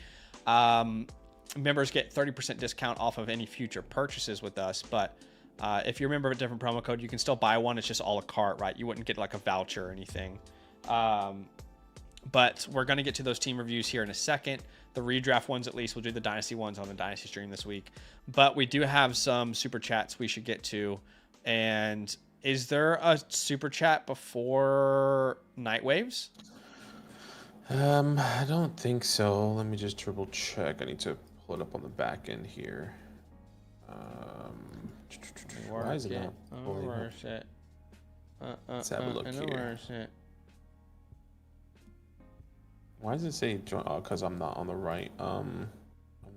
Members get 30% discount off of any future purchases with us, but if you're a member of a different promo code, you can still buy one. It's just a la carte, right? You wouldn't get like a voucher or anything. But we're going to get to those team reviews here in a second. The redraft ones, at least, we'll do the Dynasty ones on the Dynasty stream this week. But we do have some super chats we should get to. And is there a super chat before Night Waves? I don't think so. Let me just triple check. I need to pull it up on the back end here. Why is it not pulling up? Let's have a look here. Why does it say join? Oh, because I'm not on the right. I'm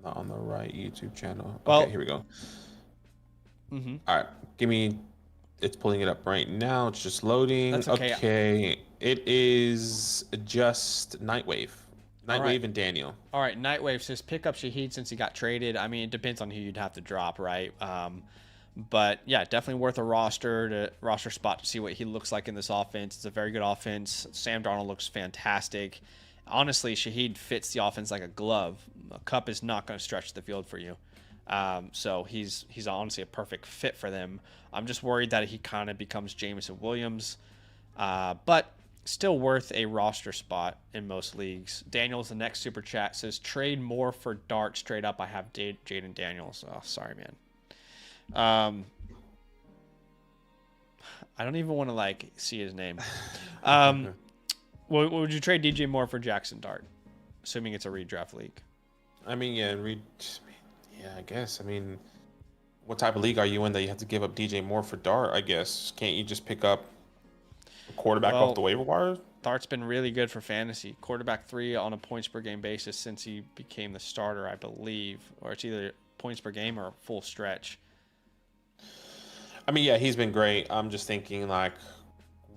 not on the right YouTube channel. Okay, here we go. All right, give me. It's pulling it up right now. It's just loading. That's okay. Okay, it is just Nightwave. Nightwave and Daniel. All right, Nightwave says pick up Shaheed since he got traded. I mean, it depends on who you'd have to drop, right? But yeah, definitely worth a roster spot to see what he looks like in this offense. It's a very good offense. Sam Darnold looks fantastic. Honestly, Shaheed fits the offense like a glove. Kupp is not going to stretch the field for you. So he's honestly a perfect fit for them. I'm just worried that he kind of becomes Jameson Williams. But still worth a roster spot in most leagues. Daniels, the next super chat, says trade more for Dart straight up. I have Jaden Daniels. Oh, sorry, man. I don't even want to see his name. Would you trade DJ Moore for Jackson Dart, assuming it's a redraft league? I mean, yeah, I guess. I mean, what type of league are you in that you have to give up DJ Moore for Dart? I guess can't you just pick up a quarterback off the waiver wire? Dart's been really good for fantasy. Quarterback 3 on a points per game basis since he became the starter, I believe, or it's either points per game or full stretch. I mean, yeah, he's been great. I'm just thinking,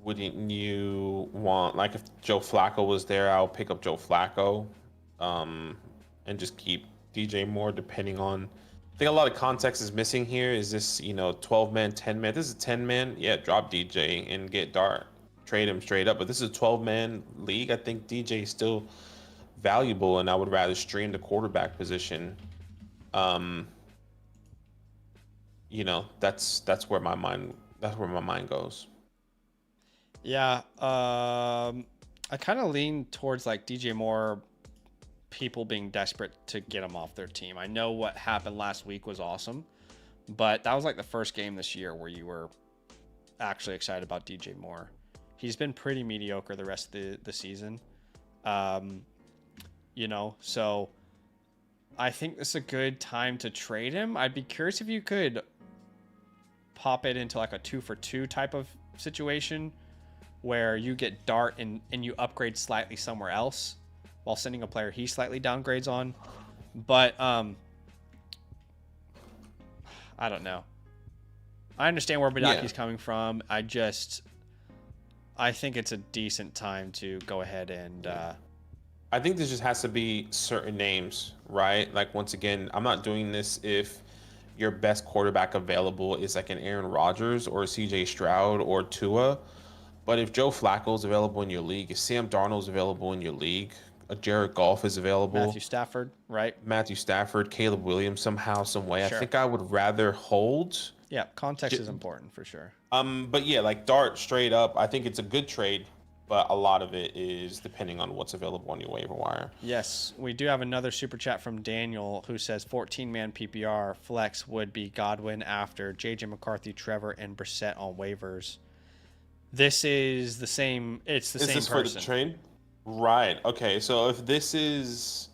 wouldn't you want, if Joe Flacco was there, I'll pick up Joe Flacco and just keep DJ Moore depending on think a lot of context is missing here. Is this, 12 man, 10 man? This is 10 man. Yeah, drop DJ and get Dart. Trade him straight up. But this is a 12 man league. I think DJ is still valuable, and I would rather stream the quarterback position. That's where my mind goes. Yeah, I kind of lean towards like DJ Moore, people being desperate to get him off their team. I know what happened last week was awesome, but that was like the first game this year where you were actually excited about DJ Moore. He's been pretty mediocre the rest of the season. So I think this is a good time to trade him. I'd be curious if you could pop it into like a 2-for-2 type of situation where you get Dart and you upgrade slightly somewhere else while sending a player he slightly downgrades on. But I don't know. I understand where Badaki's coming from. I think it's a decent time to go ahead and I think there just has to be certain names, right? Like, once again, I'm not doing this if your best quarterback available is like an Aaron Rodgers or a CJ Stroud or Tua. But if Joe Flacco is available in your league, if Sam Darnold is available in your league, Jared Goff is available, Matthew Stafford, right? Matthew Stafford, Caleb Williams, somehow, some way. Sure. I think I would rather hold. Yeah, context is important for sure. But yeah, like Dart straight up, I think it's a good trade, but a lot of it is depending on what's available on your waiver wire. Yes, we do have another super chat from Daniel who says 14-man PPR flex would be Godwin after JJ McCarthy, Trevor, and Brissett on waivers. This is the same. It's the same person. Is this for the trade? Right. Okay. So if this is,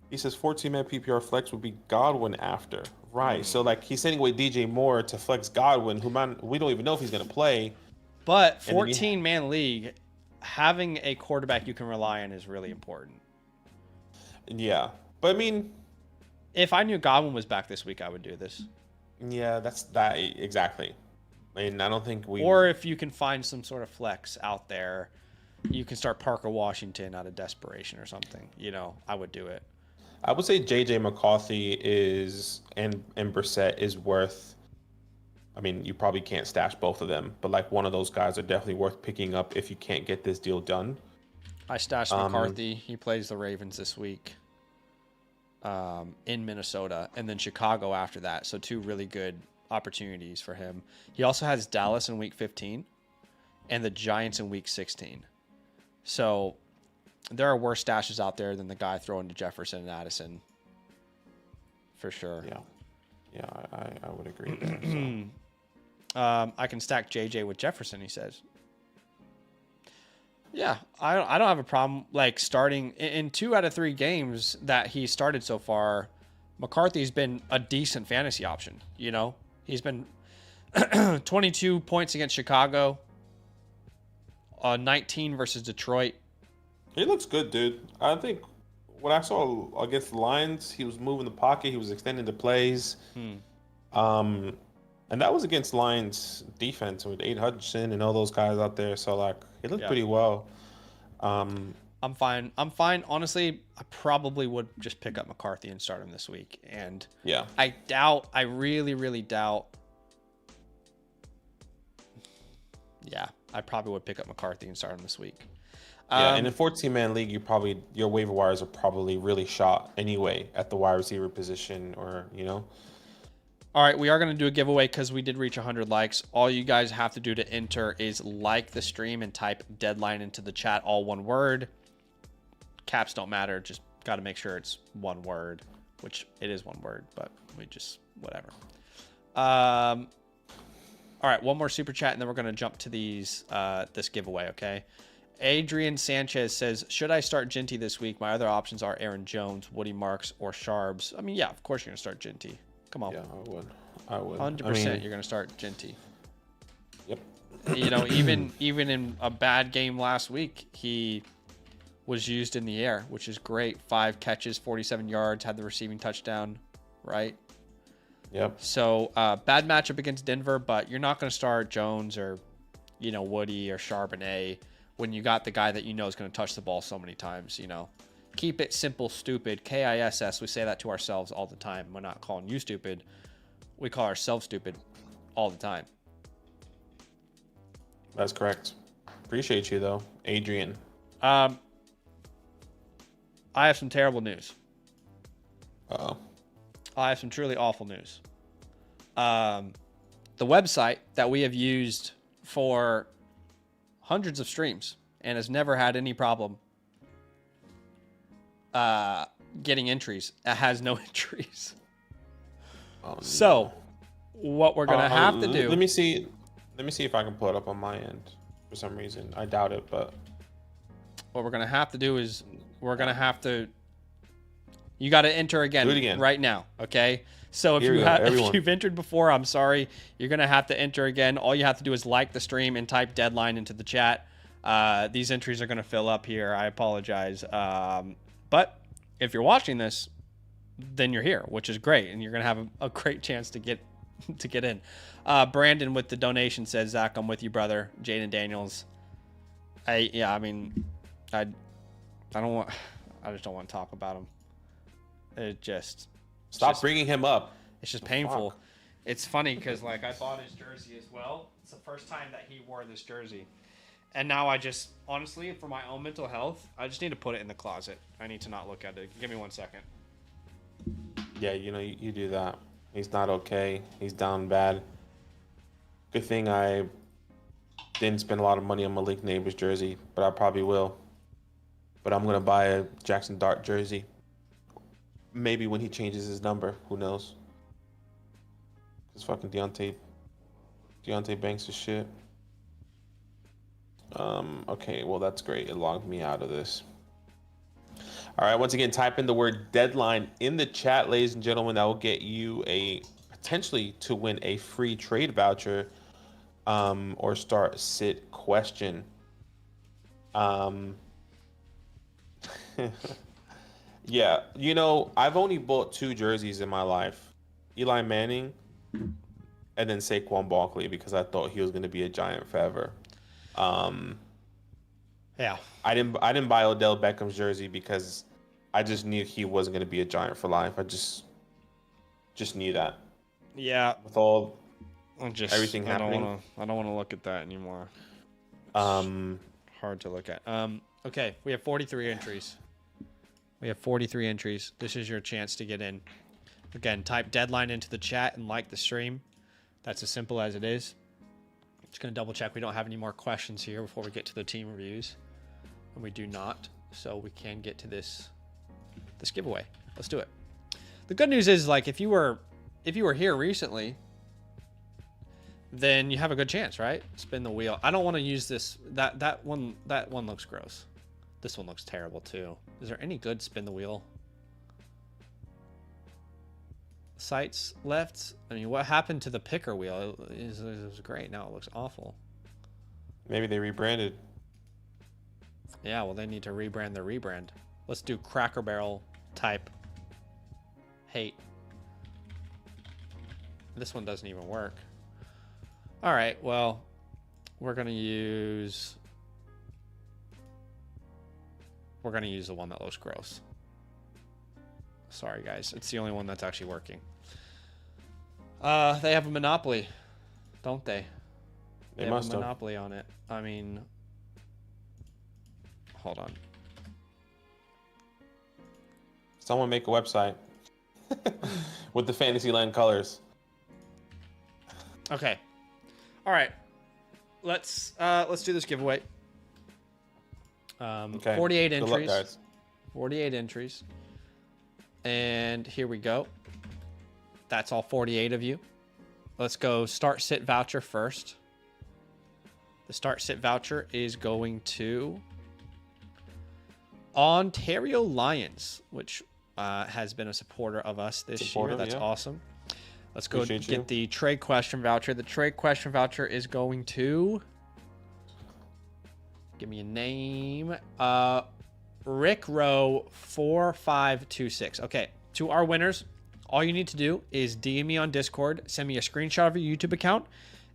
he says 14-man PPR flex would be Godwin after. Right. So like he's sending away DJ Moore to flex Godwin, we don't even know if he's going to play. But 14-man league, having a quarterback you can rely on is really important. Yeah. But I mean, if I knew Godwin was back this week, I would do this. Yeah, that's that exactly. I mean, I don't think we. Or if you can find some sort of flex out there, you can start Parker Washington out of desperation or something. I would do it. I would say JJ McCarthy is and Brissett is worth. I mean, you probably can't stash both of them, but like one of those guys are definitely worth picking up if you can't get this deal done. I stashed McCarthy. He plays the Ravens this week in Minnesota, and then Chicago after that. So 2 really good opportunities for him. He also has Dallas in week 15 and the Giants in week 16. So there are worse stashes out there than the guy throwing to Jefferson and Addison. For sure. Yeah, I would agree there. So. I can stack JJ with Jefferson, he says. Yeah, I don't have a problem like starting in 2 out of 3 games that he started so far. McCarthy's been a decent fantasy option, He's been 22 points against Chicago, 19 versus Detroit. He looks good, dude. I think what I saw against the Lions, he was moving the pocket, he was extending the plays. And that was against Lions defense with Aiden Hutchinson and all those guys out there. So like he looked pretty well. I'm fine. Honestly, I probably would just pick up McCarthy and start him this week. And I really, really doubt. Yeah, I probably would pick up McCarthy and start him this week. In a 14-man league, your waiver wires are probably really shot anyway at the wide receiver position, or. All right, we are going to do a giveaway because we did reach 100 likes. All you guys have to do to enter is like the stream and type deadline into the chat, all one word. Caps don't matter. Just got to make sure it's one word, which it is one word, but we just, whatever. All right, one more super chat, and then we're going to jump to this giveaway, okay? Adrian Sanchez says, should I start Ginty this week? My other options are Aaron Jones, Woody Marks, or Sharbs. I mean, yeah, of course you're going to start Ginty. Come on. Yeah, I would. 100% you're going to start Ginty. Yep. Even in a bad game last week, he was used in the air, which is great. 5 catches, 47 yards, had the receiving touchdown, right? Yep. So bad matchup against Denver, but you're not going to start Jones or, Woody or Charbonnet when you got the guy that is going to touch the ball so many times. Keep it simple, stupid. KISS. We say that to ourselves all the time. We're not calling you stupid. We call ourselves stupid all the time. That's correct. Appreciate you though, Adrian. I have some terrible news. Uh-oh. I have some truly awful news. The website that we have used for hundreds of streams and has never had any problem getting entries. It has no entries. Oh, no. So what we're gonna have to do. Let me see if I can pull it up on my end. For some reason, I doubt it, but what we're gonna have to do is we're gonna have to. You got to enter again, right now, okay? So if you've entered before, I'm sorry. You're gonna have to enter again. All you have to do is like the stream and type deadline into the chat. These entries are gonna fill up here. I apologize, but if you're watching this, then you're here, which is great, and you're gonna have a great chance to get in. Brandon with the donation says, Zach, I'm with you, brother. Jaden Daniels. I just don't want to talk about him. It just stop bringing him up. It's just painful. Fuck. It's funny because like I bought his jersey as well. It's the first time that he wore this jersey, and now I just honestly, for my own mental health, I just need to put it in the closet. I need to not look at it. Give me 1 second. Yeah, you do that. He's not okay. He's down bad. Good thing I didn't spend a lot of money on Malik Neighbors jersey, but I probably will. But I'm gonna buy a Jackson Dart jersey. Maybe when he changes his number, who knows? Cause fucking Deontay Banks is shit. Okay, well that's great. It logged me out of this. All right, once again, type in the word deadline in the chat, ladies and gentlemen. That will get you potentially to win a free trade voucher or start sit question. Yeah, I've only bought 2 jerseys in my life. Eli Manning and then Saquon Barkley because I thought he was going to be a Giant forever. Yeah. I didn't buy Odell Beckham's jersey because I just knew he wasn't going to be a Giant for life. I just knew that. Yeah. With everything happening. I don't want to look at that anymore. Hard to look at. Okay, we have 43 entries. This is your chance to get in. Again, type deadline into the chat and like the stream. That's as simple as it is. Just going to double check we don't have any more questions here before we get to the team reviews. And we do not. So we can get to this giveaway. Let's do it. The good news is, like, if you were here recently, then you have a good chance, right? Spin the wheel. I don't want to use this. That one looks gross. This one looks terrible too. Is there any good spin the wheel sites left? I mean, what happened to the picker wheel? It was great. Now it looks awful. Maybe they rebranded. Yeah, well, they need to rebrand their rebrand. Let's do Cracker Barrel type hate. This one doesn't even work. All right, well, we're going to use the one that looks gross. Sorry, guys. It's the only one that's actually working. They have a monopoly, don't they? They have a monopoly on it. I mean, hold on. Someone make a website with the Fantasyland colors. Okay. All right. Let's do this giveaway. Okay. 48 Good entries. luck, guys. 48 entries. And here we go. That's all 48 of you. Let's go start sit voucher first. The start sit voucher is going to Ontario Lions, which has been a supporter of us this year. That's awesome. Let's go get the trade question voucher. The trade question voucher is going to... Give me a name. Rick Rowe 4526. Okay, to our winners, all you need to do is DM me on Discord, send me a screenshot of your YouTube account,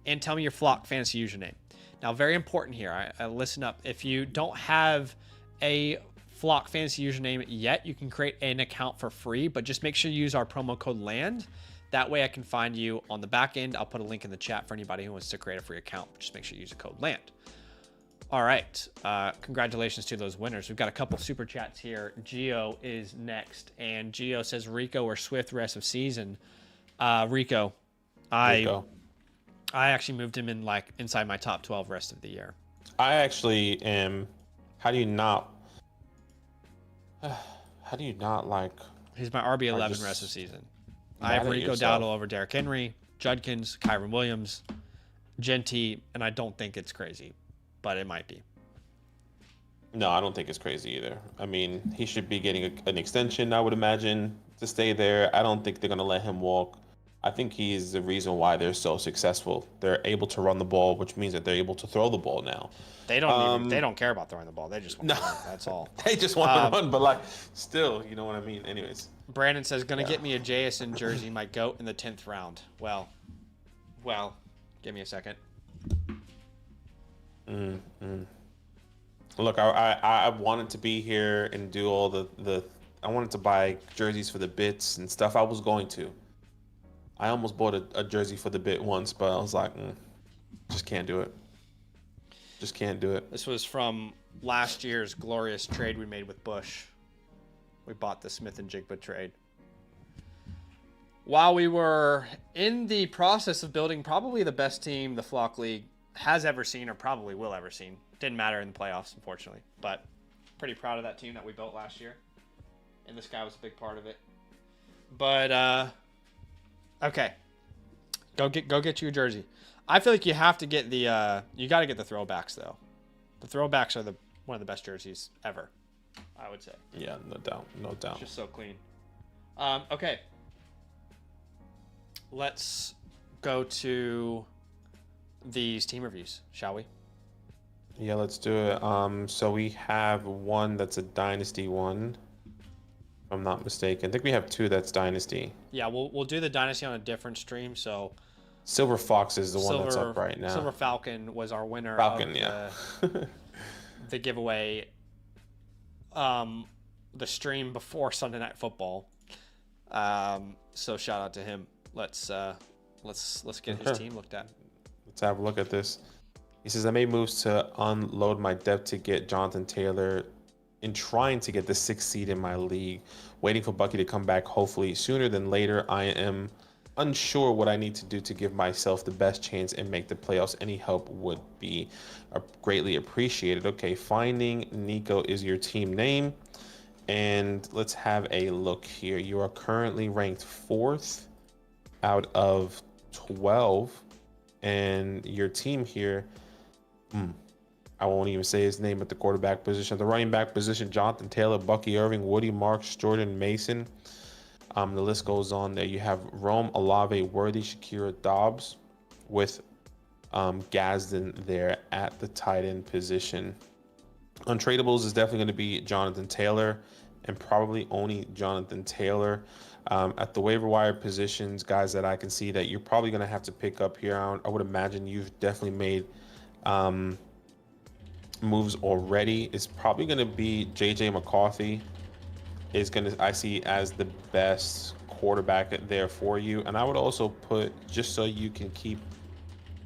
and tell me your Flock Fantasy username. Now, very important here. I listen up. If you don't have a Flock Fantasy username yet, you can create an account for free, but just make sure you use our promo code LAND. That way I can find you on the back end. I'll put a link in the chat for anybody who wants to create a free account. Just make sure you use the code LAND. All right. Congratulations to those winners. We've got a couple super chats here. Gio is next. And Gio says Rico or Swift rest of season. Rico. I actually moved him in like inside my top 12 rest of the year. I actually am. How do you not like? He's my RB11 rest of season. I have Rico Dowdle over Derrick Henry, Judkins, Kyron Williams, Genty, and I don't think it's crazy, but it might be. No, I don't think it's crazy either. I mean, he should be getting an extension, I would imagine, to stay there. I don't think they're going to let him walk. I think he is the reason why they're so successful. They're able to run the ball, which means that they're able to throw the ball now. They don't care about throwing the ball. They just want to run. That's all. They just want to run, but like still, you know what I mean? Anyways. Brandon says, gonna get me a JSN jersey, my GOAT in the 10th round. Well, give me a second. Look, I wanted to be here and do all the I wanted to buy jerseys for the bits and stuff. I was going to. I almost bought a jersey for the bit once, but I was like, just can't do it. Just can't do it. This was from last year's glorious trade we made with Bush. We bought the Smith and Jigba trade. While we were in the process of building probably the best team the Flock League has ever seen or probably will ever seen. Didn't matter in the playoffs, unfortunately. But pretty proud of that team that we built last year. And this guy was a big part of it. But, okay. Go get you a jersey. I feel like you have to get the, you got to get the throwbacks, though. The throwbacks are one of the best jerseys ever, I would say. Yeah, no doubt. No doubt. It's just so clean. Okay. Let's go to these team reviews, shall we? Yeah, let's do it. So we have one that's a dynasty one, if I'm not mistaken. I think we have two that's dynasty. Yeah, we'll do the dynasty on a different stream. So Silver Fox is the one that's up right now. Silver Falcon was our winner. The giveaway. The stream before Sunday Night Football. So shout out to him. Let's get his team looked at. Let's have a look at this. He says, I made moves to unload my depth to get Jonathan Taylor in trying to get the 6th seed in my league, waiting for Bucky to come back hopefully sooner than later. I am unsure what I need to do to give myself the best chance and make the playoffs. Any help would be greatly appreciated. Okay, Finding Nico is your team name. And let's have a look here. You are currently ranked 4th out of 12. And your team here, I won't even say his name at the quarterback position. The running back position, Jonathan Taylor, Bucky Irving, Woody Marks, Jordan Mason. The list goes on there. You have Rome, Olave, Worthy, Shakira, Dobbs, with Gadsden there at the tight end position. Untradables is definitely going to be Jonathan Taylor, and probably only Jonathan Taylor. At the waiver wire positions, guys that I can see that you're probably going to have to pick up here. I would imagine you've definitely made moves already. It's probably going to be JJ McCarthy I see as the best quarterback there for you. And I would also put, just so you can keep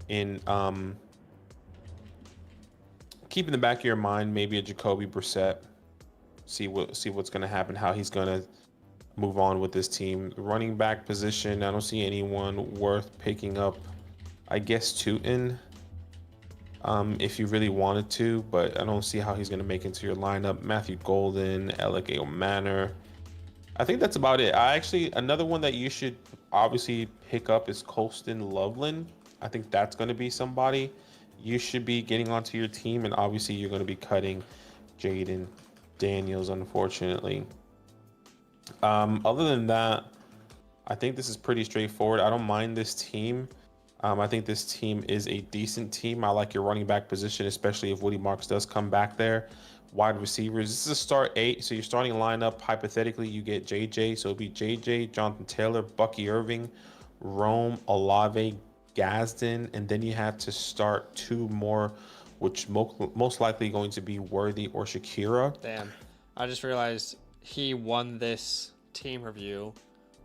in the back of your mind, maybe a Jacoby Brissett. See what's going to happen, how he's going to move on with this team. Running back position, I don't see anyone worth picking up. I guess Tootin, if you really wanted to, but I don't see how he's going to make into your lineup. Matthew Golden, Elegeo Manor. I think that's about it. Another one that you should obviously pick up is Colston Loveland. I think that's going to be somebody you should be getting onto your team, and obviously you're going to be cutting Jaden Daniels, unfortunately. Other than that, I think this is pretty straightforward. I don't mind this team. I think this team is a decent team. I like your running back position, especially if Woody Marks does come back there. Wide receivers, this is a start 8, so your starting lineup, hypothetically, you get JJ, so it'll be JJ, Jonathan Taylor, Bucky Irving, Rome, Olave, Gadsden, and then you have to start 2 more, which most likely going to be Worthy or Shakira. Damn. I just realized he won this team review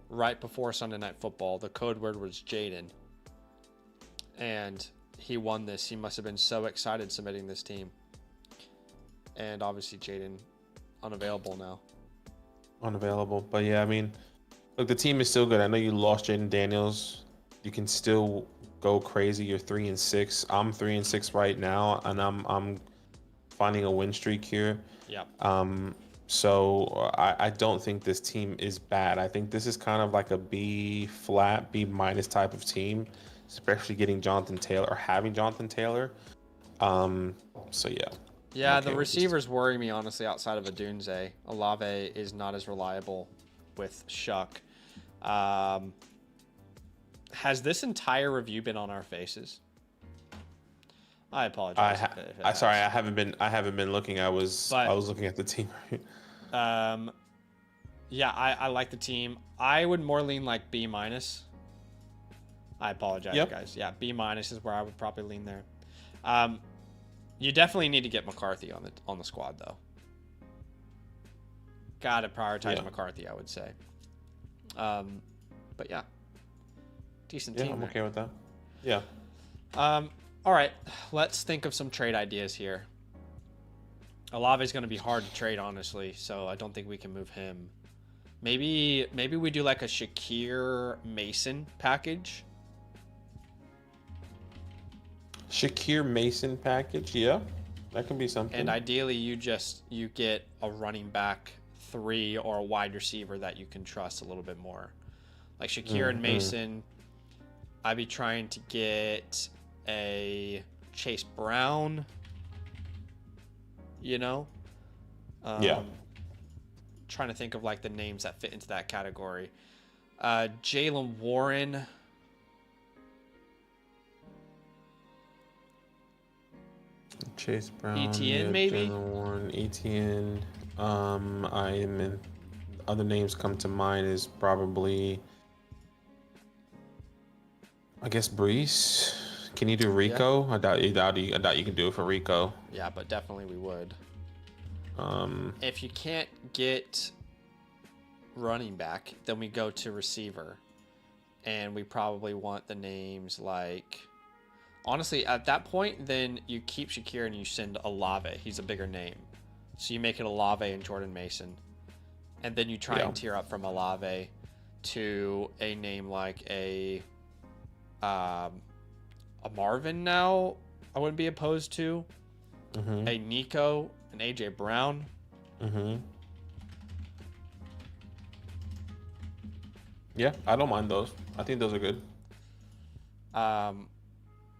right before Sunday Night Football. The code word was Jaden. And he won this. He must have been so excited submitting this team. And obviously Jaden unavailable now. Unavailable. But yeah, I mean, look, the team is still good. I know you lost Jaden Daniels. You can still go crazy. You're 3-6. I'm 3-6 right now, and I'm finding a win streak here. Yeah. So I don't think this team is bad. I think this is kind of like a B flat, B minus type of team, especially getting Jonathan Taylor or having Jonathan Taylor. So yeah. Yeah, Okay the receivers worry me, honestly, outside of Adunze. Olave is not as reliable with Shuck. Has this entire review been on our faces? I apologize. Sorry, I haven't been looking. I was looking at the team. Yeah, I like the team. I would more lean like B minus. I apologize, guys. Yeah, B minus is where I would probably lean there. You definitely need to get McCarthy on the squad though. Gotta prioritize McCarthy, I would say. But yeah, decent team. Yeah, I'm there. okay with that. Yeah. All right, let's think of some trade ideas here. Olave is going to be hard to trade, honestly, so I don't think we can move him. Maybe we do like a Shakir Mason package. Shakir Mason package, yeah, that can be something. And ideally, you get a running back 3 or a wide receiver that you can trust a little bit more. Like Shakir and Mason, I'd be trying to get a Chase Brown, trying to think of like the names that fit into that category. Jaylen Warren, Chase Brown, ETN maybe. Jaylen Warren, ETN. Other names come to mind is probably, I guess, Brees. Can you do Rico? Yeah. I doubt you can do it for Rico. Yeah, but definitely we would. If you can't get running back, then we go to receiver, and we probably want the names like. Honestly, at that point, then you keep Shakir and you send Olave. He's a bigger name, so you make it Olave and Jordan Mason, and then you try and tier up from Olave to a name like a Marvin now, I wouldn't be opposed to. A Nico, an AJ Brown. Yeah, I don't mind those. I think those are good.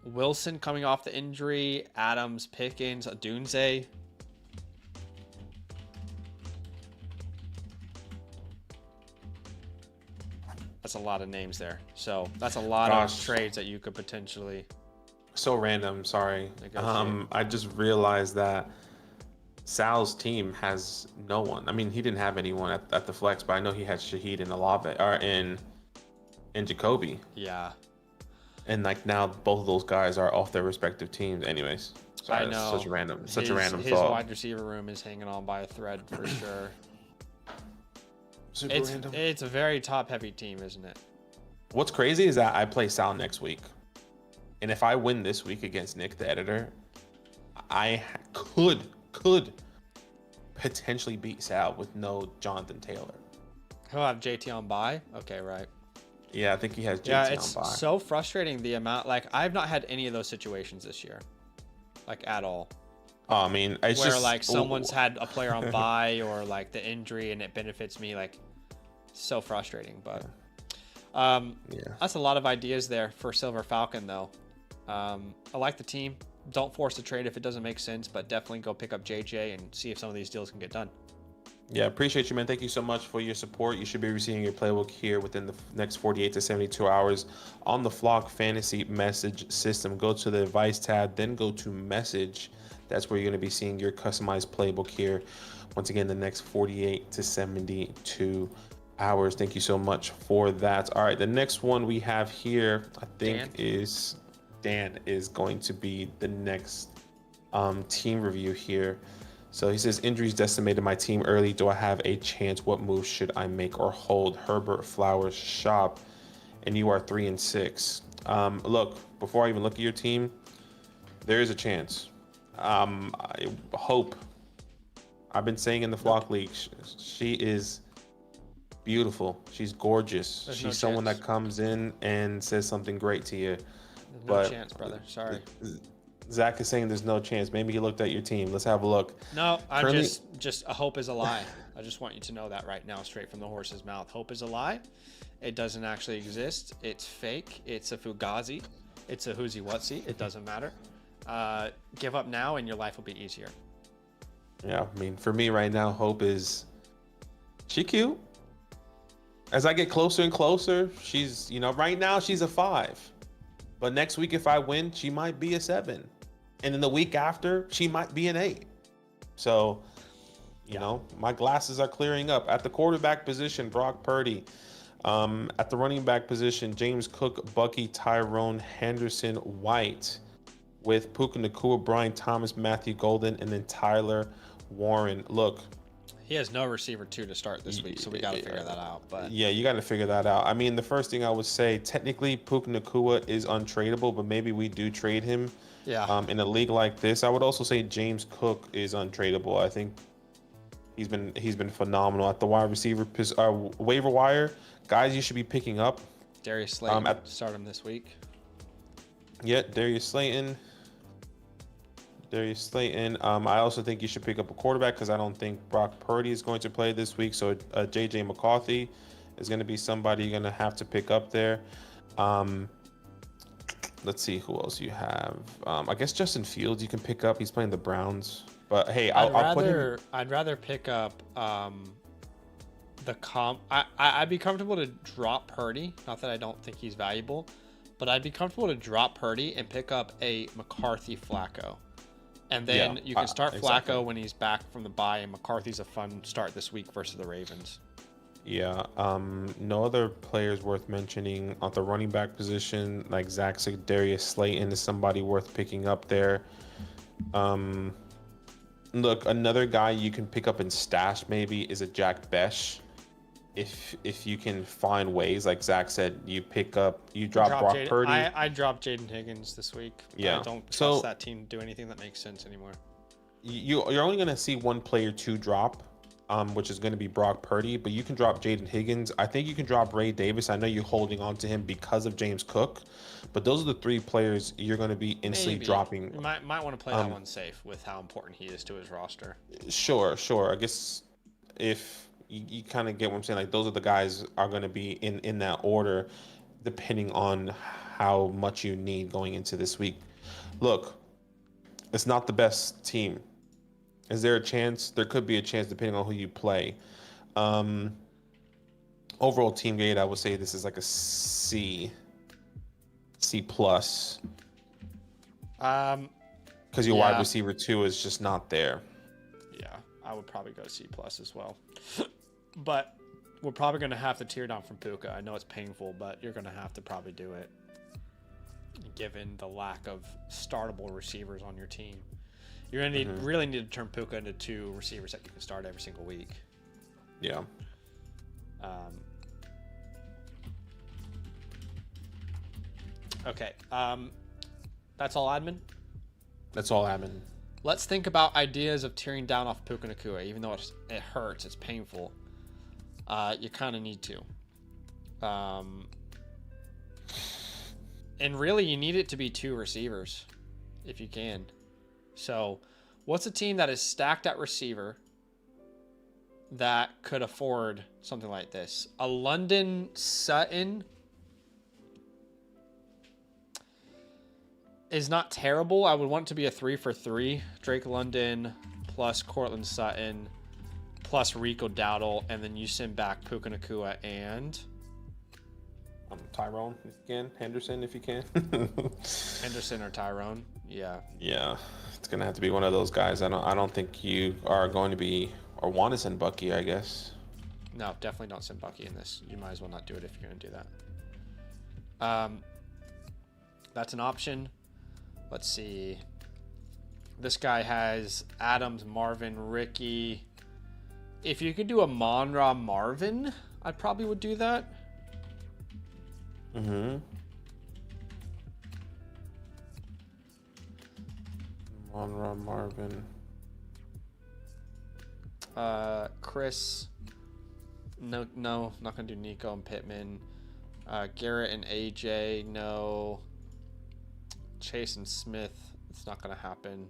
Wilson coming off the injury. Adams, Pickens, Adunze. That's a lot of names there. So that's a lot of trades that you could potentially. So random. Sorry. I just realized that Sal's team has no one. I mean, he didn't have anyone at the flex, but I know he had Shaheed and Olave or in Jacoby. Yeah. And like now, both of those guys are off their respective teams. Anyways, sorry, I know. Such a random thought. His wide receiver room is hanging on by a thread for sure. Random. It's a very top-heavy team, isn't it? What's crazy is that I play Sal next week, and if I win this week against Nick, the editor, I could potentially beat Sal with no Jonathan Taylor. He'll have JT on bye. Okay, right. Yeah, I think he has JT on bye. Yeah, it's so frustrating the amount. Like, I've not had any of those situations this year, like at all. I mean, it's where just, like someone's had a player on bye or like the injury and it benefits me. Like, so frustrating. But that's a lot of ideas there for Silver Falcon, though. I like the team. Don't force the trade if it doesn't make sense, but definitely go pick up JJ and see if some of these deals can get done. Yeah, appreciate you, man. Thank you so much for your support. You should be receiving your playbook here within the next 48 to 72 hours on the Flock Fantasy message system. Go to the advice tab, then go to message. That's where you're going to be seeing your customized playbook here. Once again, the next 48 to 72 hours. Thank you so much for that. All right, the next one we have here, I think Dan is going to be the next team review here. So he says injuries decimated my team early. Do I have a chance? What moves should I make or hold? Herbert Flowers shop, and you are 3-6. Look, before I even look at your team, there is a chance. I hope. I've been saying in the flock league, she is beautiful. She's gorgeous. There's She's no someone chance. that comes in and says something great to you. There's no But chance, brother. Sorry. Zach is saying there's no chance. Maybe he looked at your team. Let's have a look. No, I'm Currently, just a hope is a lie. I just want you to know that right now, straight from the horse's mouth. Hope is a lie. It doesn't actually exist. It's fake. It's a fugazi. It's a whoozy whatsy. It doesn't matter. Give up now, and your life will be easier. yeah, I mean, for me right now, hope is she cute. As I get closer and closer, she's, right now she's a 5. But next week, if I win, she might be a 7. And then the week after, she might be an 8. So, my glasses are clearing up. At the quarterback position, Brock Purdy. At the running back position, James Cook, Bucky, Tyrone, Henderson, White. With Puka Nacua, Brian Thomas, Matthew Golden, and then Tyler Warren. Look. He has no receiver 2 to start this week, so we got to figure that out. But yeah, you got to figure that out. I mean, the first thing I would say, technically, Puka Nacua is untradeable, but maybe we do trade him. Yeah. In a league like this, I would also say James Cook is untradeable. I think he's been phenomenal at the wide receiver waiver wire. Guys, you should be picking up. Darius Slayton, start him this week. Yeah, Darius Slayton. I also think you should pick up a quarterback because I don't think Brock Purdy is going to play this week. So J.J. McCarthy is going to be somebody you're going to have to pick up there. Let's see who else you have. I guess Justin Fields you can pick up. He's playing the Browns. But hey, I'll put him. I'd rather pick up I'd be comfortable to drop Purdy. Not that I don't think he's valuable, but I'd be comfortable to drop Purdy and pick up a McCarthy Flacco. And then you can start exactly. Flacco when he's back from the bye, and McCarthy's a fun start this week versus the Ravens. Yeah. No other players worth mentioning at the running back position. Like Zach said, Darius Slayton is somebody worth picking up there. Look, another guy you can pick up and stash maybe is a Jack Besh. If you can find ways, like Zach said, you drop Brock Purdy. I dropped Jaden Higgins this week. Yeah. I don't trust that team to do anything that makes sense anymore. You're only going to see one player to drop, which is going to be Brock Purdy, but you can drop Jaden Higgins. I think you can drop Ray Davis. I know you're holding on to him because of James Cook, but those are the 3 players you're going to be instantly dropping. You might want to play that one safe with how important he is to his roster. Sure. I guess if you kind of get what I'm saying, like those are the guys are going to be in that order, depending on how much you need going into this week. Look, it's not the best team. Is there a chance? There could be a chance depending on who you play. Overall team grade, I would say this is like a C+. Because your wide receiver 2 is just not there. Yeah, I would probably go C+ as well. But we're probably going to have to tear down from Puka. I know it's painful, but you're going to have to probably do it, given the lack of startable receivers on your team. You're going to really need to turn Puka into 2 receivers that you can start every single week. Yeah. Okay. That's all admin? That's all admin. Let's think about ideas of tearing down off Puka Nacua. Even though it hurts, it's painful. You kind of need to. And really, you need it to be 2 receivers, if you can. So, what's a team that is stacked at receiver that could afford something like this? A London Sutton is not terrible. I would want it to be a 3 for 3. Drake London plus Cortland Sutton plus Rico Dowdle, and then you send back Puka Nacua and Tyrone if you can, Henderson if you can. Henderson or Tyrone. Yeah, it's gonna have to be one of those guys. I don't think you are going to be or want to send Bucky, I guess. No, definitely don't send Bucky in this. You might as well not do it if you're gonna do that. That's an option. Let's see. This guy has Adams, Marvin, Ricky. If you could do a Monra Marvin, I probably would do that. Mm-hmm. Monra Marvin. Chris. No, not gonna do Nico and Pittman. Garrett and AJ, no. Chase and Smith, it's not gonna happen.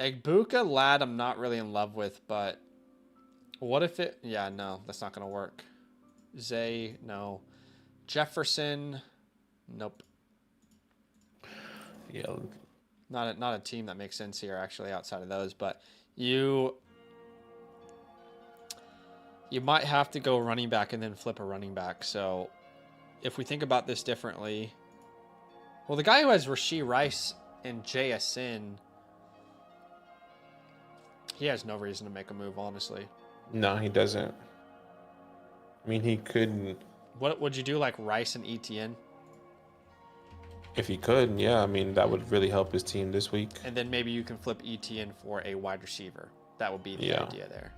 Egbuka, Lad, I'm not really in love with, but what if it? Yeah, no, that's not gonna work. Zay, no. Jefferson, nope. Yeah. Not a team that makes sense here actually outside of those, but you might have to go running back and then flip a running back. So if we think about this differently, well, the guy who has Rashee Rice and JSN, he has no reason to make a move, honestly. No, he doesn't. I mean, he couldn't. What would you do, like Rice and ETN? If he could, yeah. I mean, that would really help his team this week. And then maybe you can flip ETN for a wide receiver. That would be the idea there.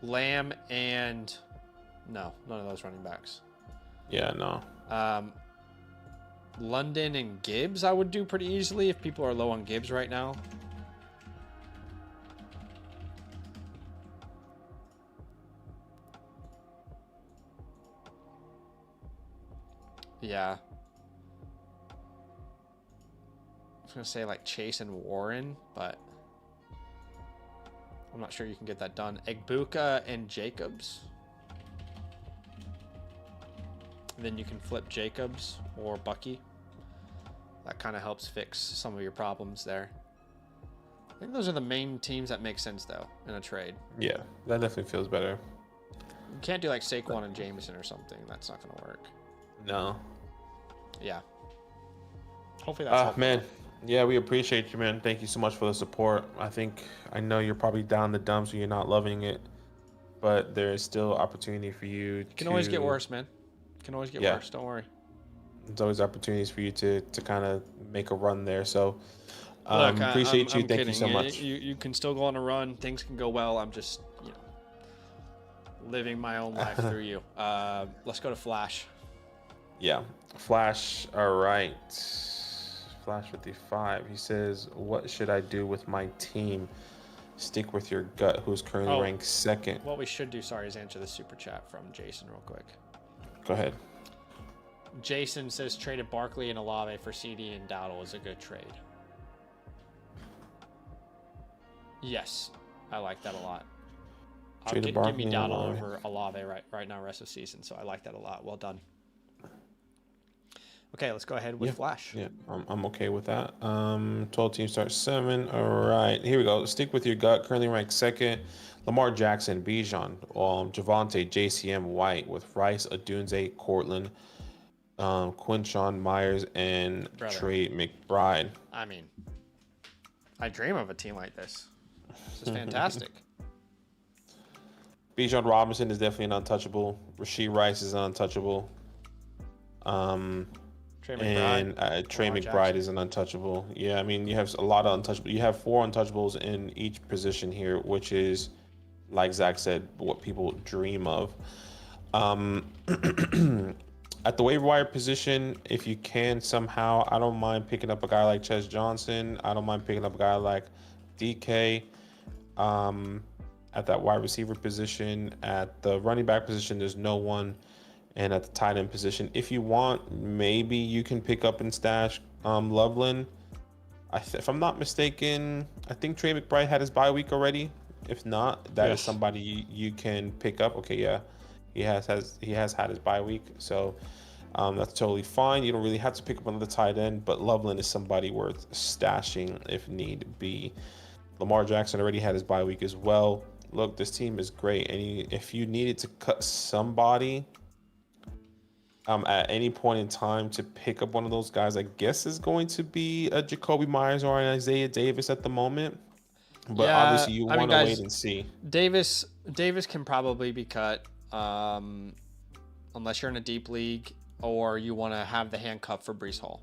Lamb and no, none of those running backs. Yeah, no. London and Gibbs, I would do pretty easily if people are low on Gibbs right now. Yeah. I was going to say like Chase and Warren, but I'm not sure you can get that done. Egbuka and Jacobs. And then you can flip Jacobs or Bucky. That kind of helps fix some of your problems there. I think those are the main teams that make sense, though, in a trade. Yeah, that definitely feels better. You can't do like Saquon and Jameson or something. That's not going to work. No. Yeah. Hopefully that's helpful. Man. Yeah, we appreciate you, man. Thank you so much for the support. I know you're probably down the dumps or you're not loving it, but there is still opportunity for you. It can always get worse, man. It can always get worse. Don't worry. There's always opportunities for you to kind of make a run there. So Look, appreciate you. I'm Thank kidding. you so much. You can still go on a run. Things can go well. I'm just, living my own life through you. Let's go to Flash. Yeah. Flash. All right. Flash 55. He says, what should I do with my team? Stick with your gut, who's currently ranked second. What we should do, is answer the super chat from Jason real quick. Go ahead. Jason says traded Barkley and Olave for CD and Dowdle is a good trade. Yes, I like that a lot. Give me Dowdle over Olave right now, rest of season. So I like that a lot. Well done. Okay, let's go ahead with Flash. Yeah, I'm okay with that. 12 teams start 7. All right, here we go. Stick with your gut. Currently ranked second. Lamar Jackson, Bijan, Javonte, JCM, White with Rice, Adunze, Cortland, Quinshawn, Myers, and Trey McBride. I mean, I dream of a team like this. This is fantastic. Bijan Robinson is definitely an untouchable. Rashee Rice is an untouchable. Trey McBride is an untouchable. Yeah, I mean, you have a lot of untouchables. You have 4 untouchables in each position here, which is, like Zach said, what people dream of. At the waiver wire position, if you can somehow, I don't mind picking up a guy like Ches Johnson. I don't mind picking up a guy like DK. At that wide receiver position, at the running back position, there's no one. And at the tight end position, if you want, maybe you can pick up and stash Loveland. If I'm not mistaken, I think Trey McBride had his bye week already. If not, that is somebody you can pick up. Okay, yeah, he has had his bye week, so that's totally fine. You don't really have to pick up another tight end, but Loveland is somebody worth stashing if need be. Lamar Jackson already had his bye week as well. Look, this team is great, and if you needed to cut somebody at any point in time to pick up one of those guys, I guess is going to be a Jacoby Myers or an Isaiah Davis at the moment. But obviously you want to wait and see. Davis can probably be cut unless you're in a deep league or you want to have the handcuff for Breece Hall.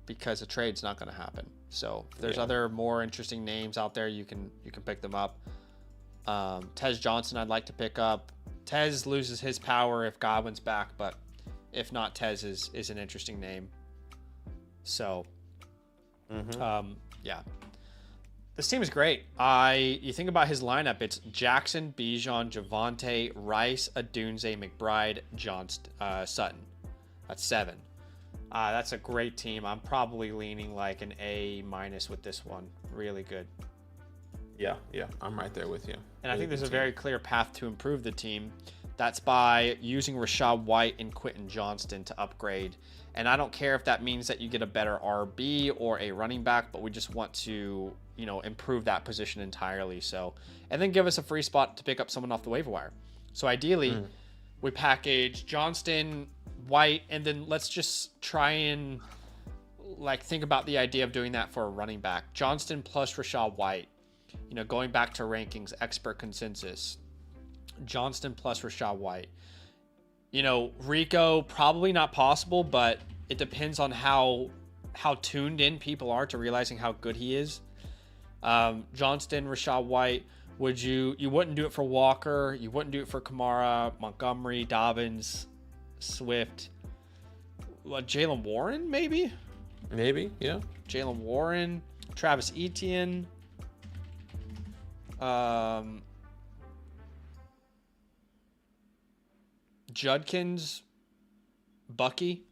because a trade's not going to happen. So if there's other more interesting names out there, you can pick them up. Tez Johnson I'd like to pick up. Tez loses his power if Godwin's back, but if not, Tez is an interesting name. So, yeah. This team is great. You think about his lineup, it's Jackson, Bijan, Javonte, Rice, Adunze, McBride, Sutton. That's 7. That's a great team. I'm probably leaning like an A- with this one. Really good. Yeah, I'm right there with you. And I think there's a very clear path to improve the team. That's by using Rashad White and Quentin Johnston to upgrade. And I don't care if that means that you get a better RB or a running back, but we just want to, improve that position entirely. So, and then give us a free spot to pick up someone off the waiver wire. So ideally, we package Johnston, White, and then let's just try and think about the idea of doing that for a running back. Johnston plus Rashad White. Going back to rankings, expert consensus. Johnston plus Rashad White. Rico, probably not possible, but it depends on how tuned in people are to realizing how good he is. Johnston, Rashad White, you wouldn't do it for Walker, you wouldn't do it for Kamara, Montgomery, Dobbins, Swift. Jalen Warren, maybe? Maybe, yeah. Jalen Warren, Travis Etienne. Judkins, Bucky.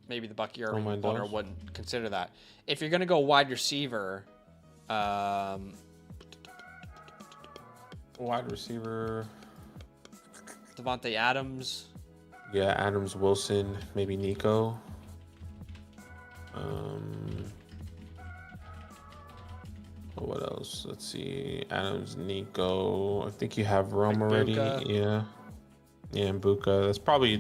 Maybe the Bucky or owner wouldn't consider that. If you're going to go wide receiver, wide receiver, Devontae Adams. Yeah, Adams, Wilson, maybe Nico. What else? Let's see. Adams, Nico. I think you have Rome already. Yeah, and Buka. That's probably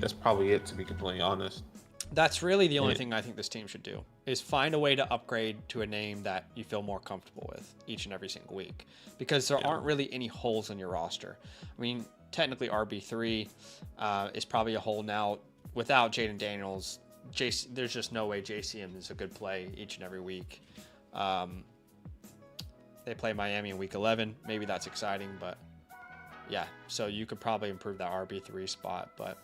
it, to be completely honest. That's really the only thing I think this team should do, is find a way to upgrade to a name that you feel more comfortable with each and every single week, because there aren't really any holes in your roster. I mean, technically RB3 is probably a hole now. Without Jaden Daniels, there's just no way JCM is a good play each and every week. They play Miami in week 11. Maybe that's exciting, but yeah. So you could probably improve that RB3 spot, but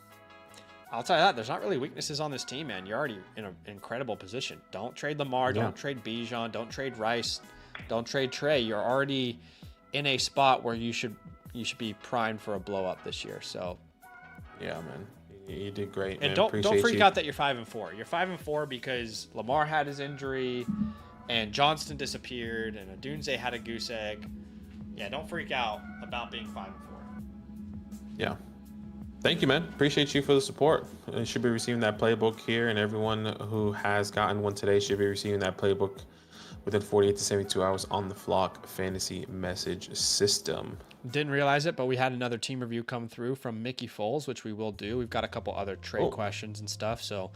I'll tell you that there's not really weaknesses on this team, man. You're already in an incredible position. Don't trade Lamar. Don't trade Bijan. Don't trade Rice. Don't trade Trey. You're already in a spot where you should be primed for a blow up this year. So yeah, man. You did great, and man. don't freak out that you're 5-4. You're 5-4 because Lamar had his injury, and Johnston disappeared, and Adunze had a goose egg. Yeah, don't freak out about being 5-4. Yeah. Thank you, man. Appreciate you for the support. You should be receiving that playbook here, and everyone who has gotten one today should be receiving that playbook within 48 to 72 hours on the Flock Fantasy Message System. Didn't realize it, but we had another team review come through from Mickey Foles, which we will do. We've got a couple other trade questions and stuff, so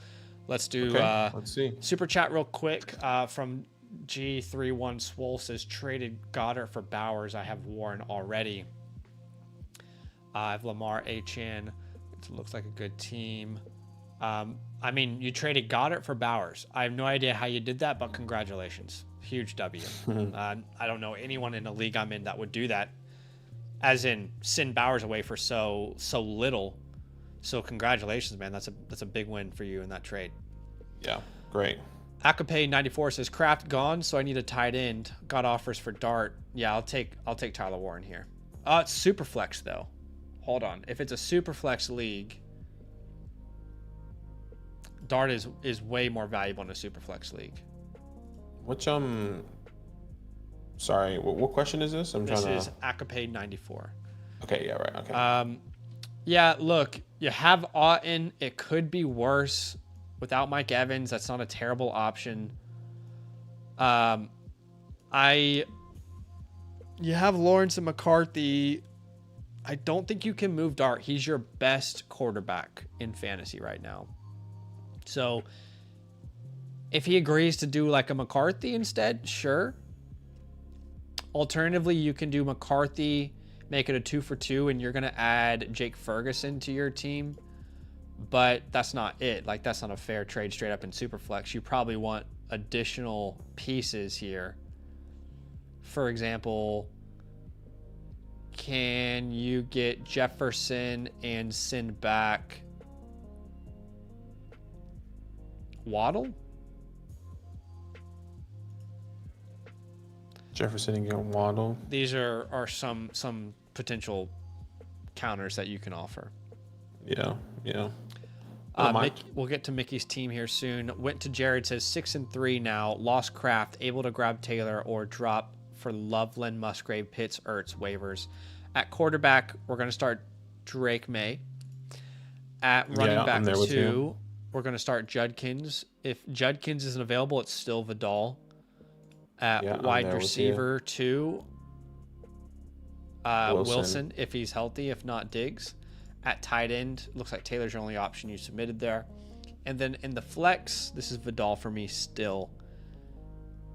let's do let's see. Super chat real quick from G31 Swole says, traded Goddard for Bowers. I have Warren already. I have Lamar, Achane. It looks like a good team. I mean, you traded Goddard for Bowers. I have no idea how you did that, but congratulations. Huge W. I don't know anyone in the league I'm in that would do that, as in send Bowers away for so little. So congratulations, man. That's a big win for you in that trade. Yeah, great. Akape94 says, Kraft gone, so I need a tight end. Got offers for Dart. Yeah, I'll take Tyler Warren here. It's super flex though. Hold on. If it's a super flex league, Dart is way more valuable in a super flex league. Which sorry, what question is this? This is Akape94. Okay, yeah, right. Okay. Yeah, look, you have Auten. It could be worse without Mike Evans. That's not a terrible option. You have Lawrence and McCarthy. I don't think you can move Dart. He's your best quarterback in fantasy right now. So if he agrees to do like a McCarthy instead, sure. Alternatively, you can do McCarthy, make it a 2 for 2, and you're going to add Jake Ferguson to your team. But that's not it. Like, that's not a fair trade straight up in Superflex. You probably want additional pieces here. For example, can you get Jefferson and send back Waddle? Jefferson and get Waddle. These are some potential counters that you can offer. Yeah. We'll get to Mickey's team here soon. Went to Jared, says 6-3 now. Lost Kraft, able to grab Taylor or drop for Loveland, Musgrave, Pitts, Ertz waivers. At quarterback, we're going to start Drake May. At running back 2, we're going to start Judkins. If Judkins isn't available, it's still Vidal. At wide receiver 2, Wilson, if he's healthy. If not, Diggs. At tight end, looks like Taylor's your only option you submitted there. And then in the flex, this is Vidal for me still.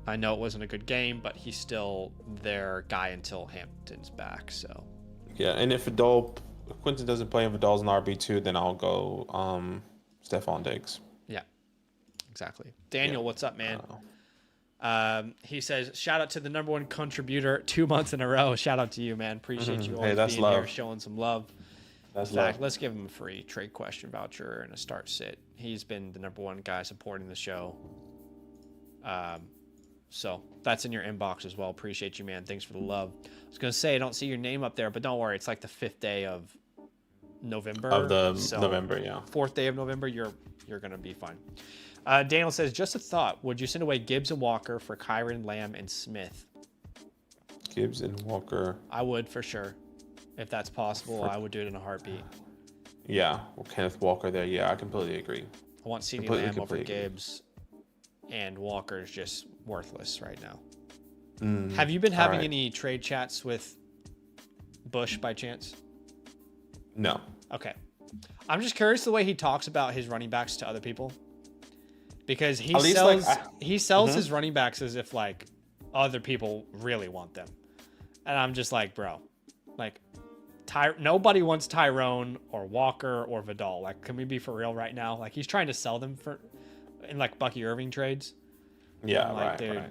I know it wasn't a good game, but he's still their guy until Hampton's back. So yeah, and if Quentin doesn't play and Vidal's an RB2, then I'll go Stephon Diggs. Yeah, exactly. Daniel, what's up, man? He says, shout out to the #1 contributor 2 months in a row. Shout out to you, man. Appreciate you always being here, showing some love. In fact, let's give him a free trade question voucher and a start sit. He's been the #1 guy supporting the show. So that's in your inbox as well. Appreciate you, man. Thanks for the love. I was going to say, I don't see your name up there, but don't worry. It's like the 5th day of November. November, yeah. 4th day of November, you're going to be fine. Daniel says, just a thought. Would you send away Gibbs and Walker for Kyron, Lamb, and Smith? Gibbs and Walker. I would, for sure. If that's possible, I would do it in a heartbeat. Yeah, well, Kenneth Walker there. Yeah, I completely agree. I want CeeDee Lamb over Gibbs, and Walker's just worthless right now. Have you been having any trade chats with Bush by chance? No. Okay. I'm just curious the way he talks about his running backs to other people. Because he sells his running backs as if like other people really want them. And I'm just like, bro, like nobody wants Tyrone or Walker or Vidal. Like, can we be for real right now? Like, he's trying to sell them in like Bucky Irving trades. Yeah, like, right.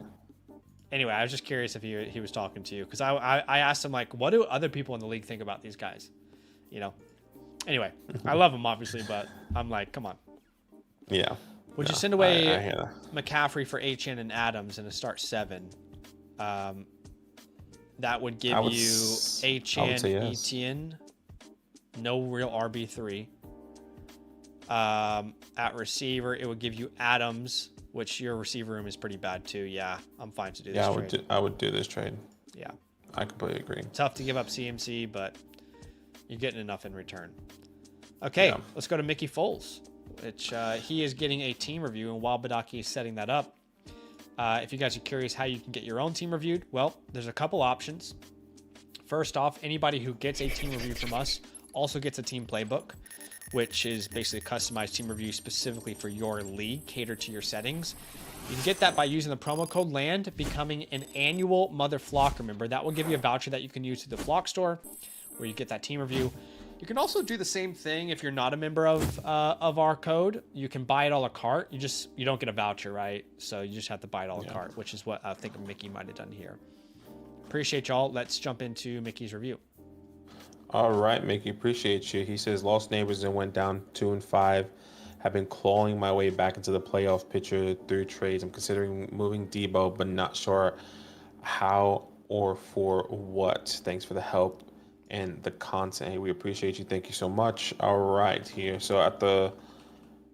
Anyway, I was just curious if he was talking to you, because I asked him, like, what do other people in the league think about these guys? You know. Anyway, I love him obviously, but I'm like, come on. Yeah. Would you send away McCaffrey for HN and Adams in a start 7? That would give you HN, ETN, no real RB3. At receiver, it would give you Adams, which your receiver room is pretty bad too. Yeah, I'm fine to do this trade. I would do this trade. Yeah. I completely agree. Tough to give up CMC, but you're getting enough in return. Okay, let's go to Mickey Foles, which he is getting a team review, and while Badaki is setting that up, if you guys are curious how you can get your own team reviewed, well, there's a couple options. First off, anybody who gets a team review from us also gets a team playbook, which is basically a customized team review specifically for your league, catered to your settings. You can get that by using the promo code LAND, becoming an annual Mother Flocker member. That will give you a voucher that you can use to the Flock store, where you get that team review. You can also do the same thing if you're not a member of our code. You can buy it a la carte. You don't get a voucher, right? So you just have to buy it a la carte, which is what I think Mickey might have done here. Appreciate y'all. Let's jump into Mickey's review. All right, Mickey, appreciate you. He says, lost neighbors and went down 2-5. Have been clawing my way back into the playoff picture through trades. I'm considering moving Debo, but not sure how or for what. Thanks for the help and the content. Hey, we appreciate you. Thank you so much. All right, here. So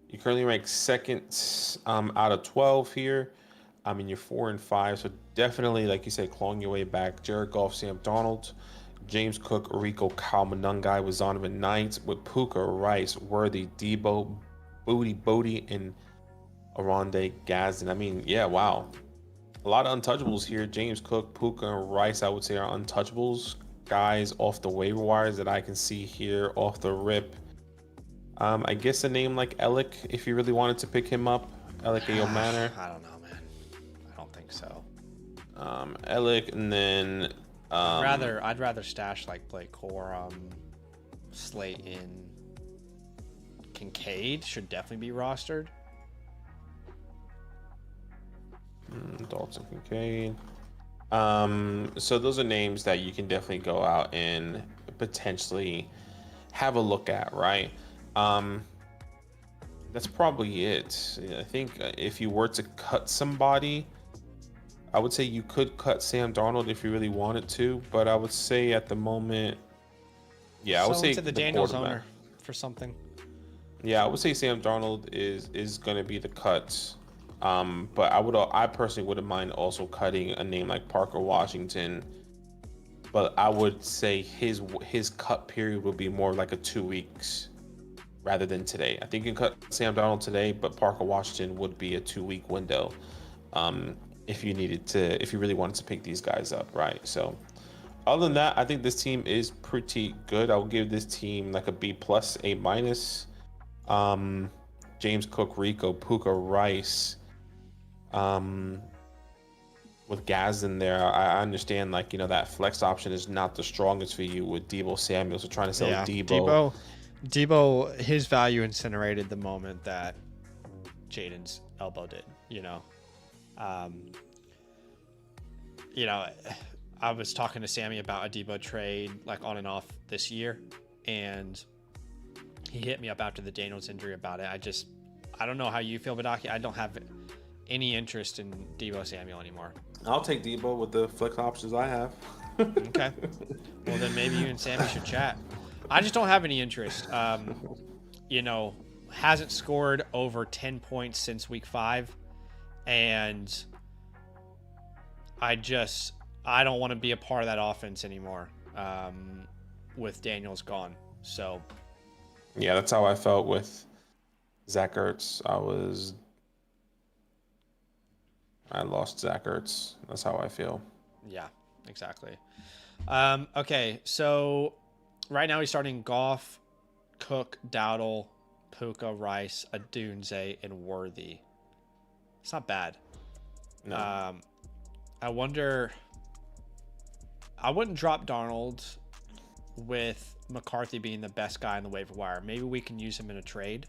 you currently rank second out of 12 here. I mean, you're 4-5. So definitely, like you said, clawing your way back. Jared Goff, Sam Darnold, James Cook, Rico, Kyle Monungai was on him at 9th with Puka, Rice, Worthy, Debo, Bodie, and Aronde Gadsden. I mean, yeah, wow. A lot of untouchables here. James Cook, Puka, and Rice, I would say, are untouchables. Guys off the waiver wires that I can see here off the rip. I guess a name like Alec, if you really wanted to pick him up. Alec Manor. I don't know, man. I don't think so. Alec, and then I'd rather stash like Blake Corum, Slayton, Kincaid should definitely be rostered. Dalton Kincaid. So those are names that you can definitely go out and potentially have a look at, right? That's probably it. I think if you were to cut somebody, I would say you could cut Sam Darnold if you really wanted to, but I would say at the moment, yeah, I would Sell say into the the Daniels quarterback. owner for something. Yeah, I would say Sam Darnold is going to be the cut. But I personally wouldn't mind also cutting a name like Parker Washington. But I would say his cut period would be more like a 2 weeks rather than today. I think you can cut Sam Darnold today, but Parker Washington would be a 2 week window. If you really wanted to pick these guys up, right? So other than that, I think this team is pretty good. I'll give this team like a B plus, A minus. James Cook, Rico, Puka, Rice. With Gaz in there, I understand like that flex option is not the strongest for you with Debo Samuel. So trying to sell Debo, his value incinerated the moment that Jaden's elbow did. I was talking to Sammy about a Debo trade like on and off this year, and he hit me up after the Daniels injury about it. I don't know how you feel, Badaki. I don't have any interest in Debo Samuel anymore. I'll take Debo with the flex options I have. Okay. Well, then maybe you and Sammy should chat. I just don't have any interest. Hasn't scored over 10 points since week 5. And I don't want to be a part of that offense anymore with Daniels gone. So. Yeah, that's how I felt with Zach Ertz. I lost Zach Ertz. That's how I feel. Yeah, exactly. Okay, so right now he's starting Goff, Cook, Dowdle, Puka, Rice, Adunze, and Worthy. It's not bad. No. I wouldn't drop Darnold with McCarthy being the best guy in the waiver wire. Maybe we can use him in a trade.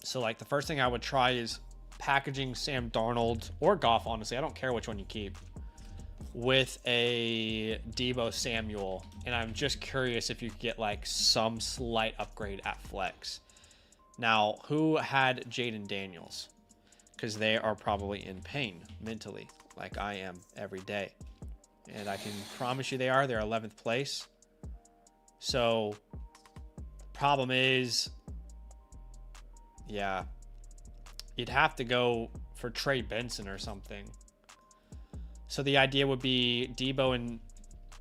So like the first thing I would try is packaging Sam Darnold or Goff, honestly. I don't care which one you keep, with a Debo Samuel. And I'm just curious if you could get like some slight upgrade at flex. Now, who had Jaden Daniels? Because they are probably in pain mentally, like I am every day. And I can promise you they're 11th place. So problem is, yeah, you'd have to go for Trey Benson or something. So the idea would be Debo and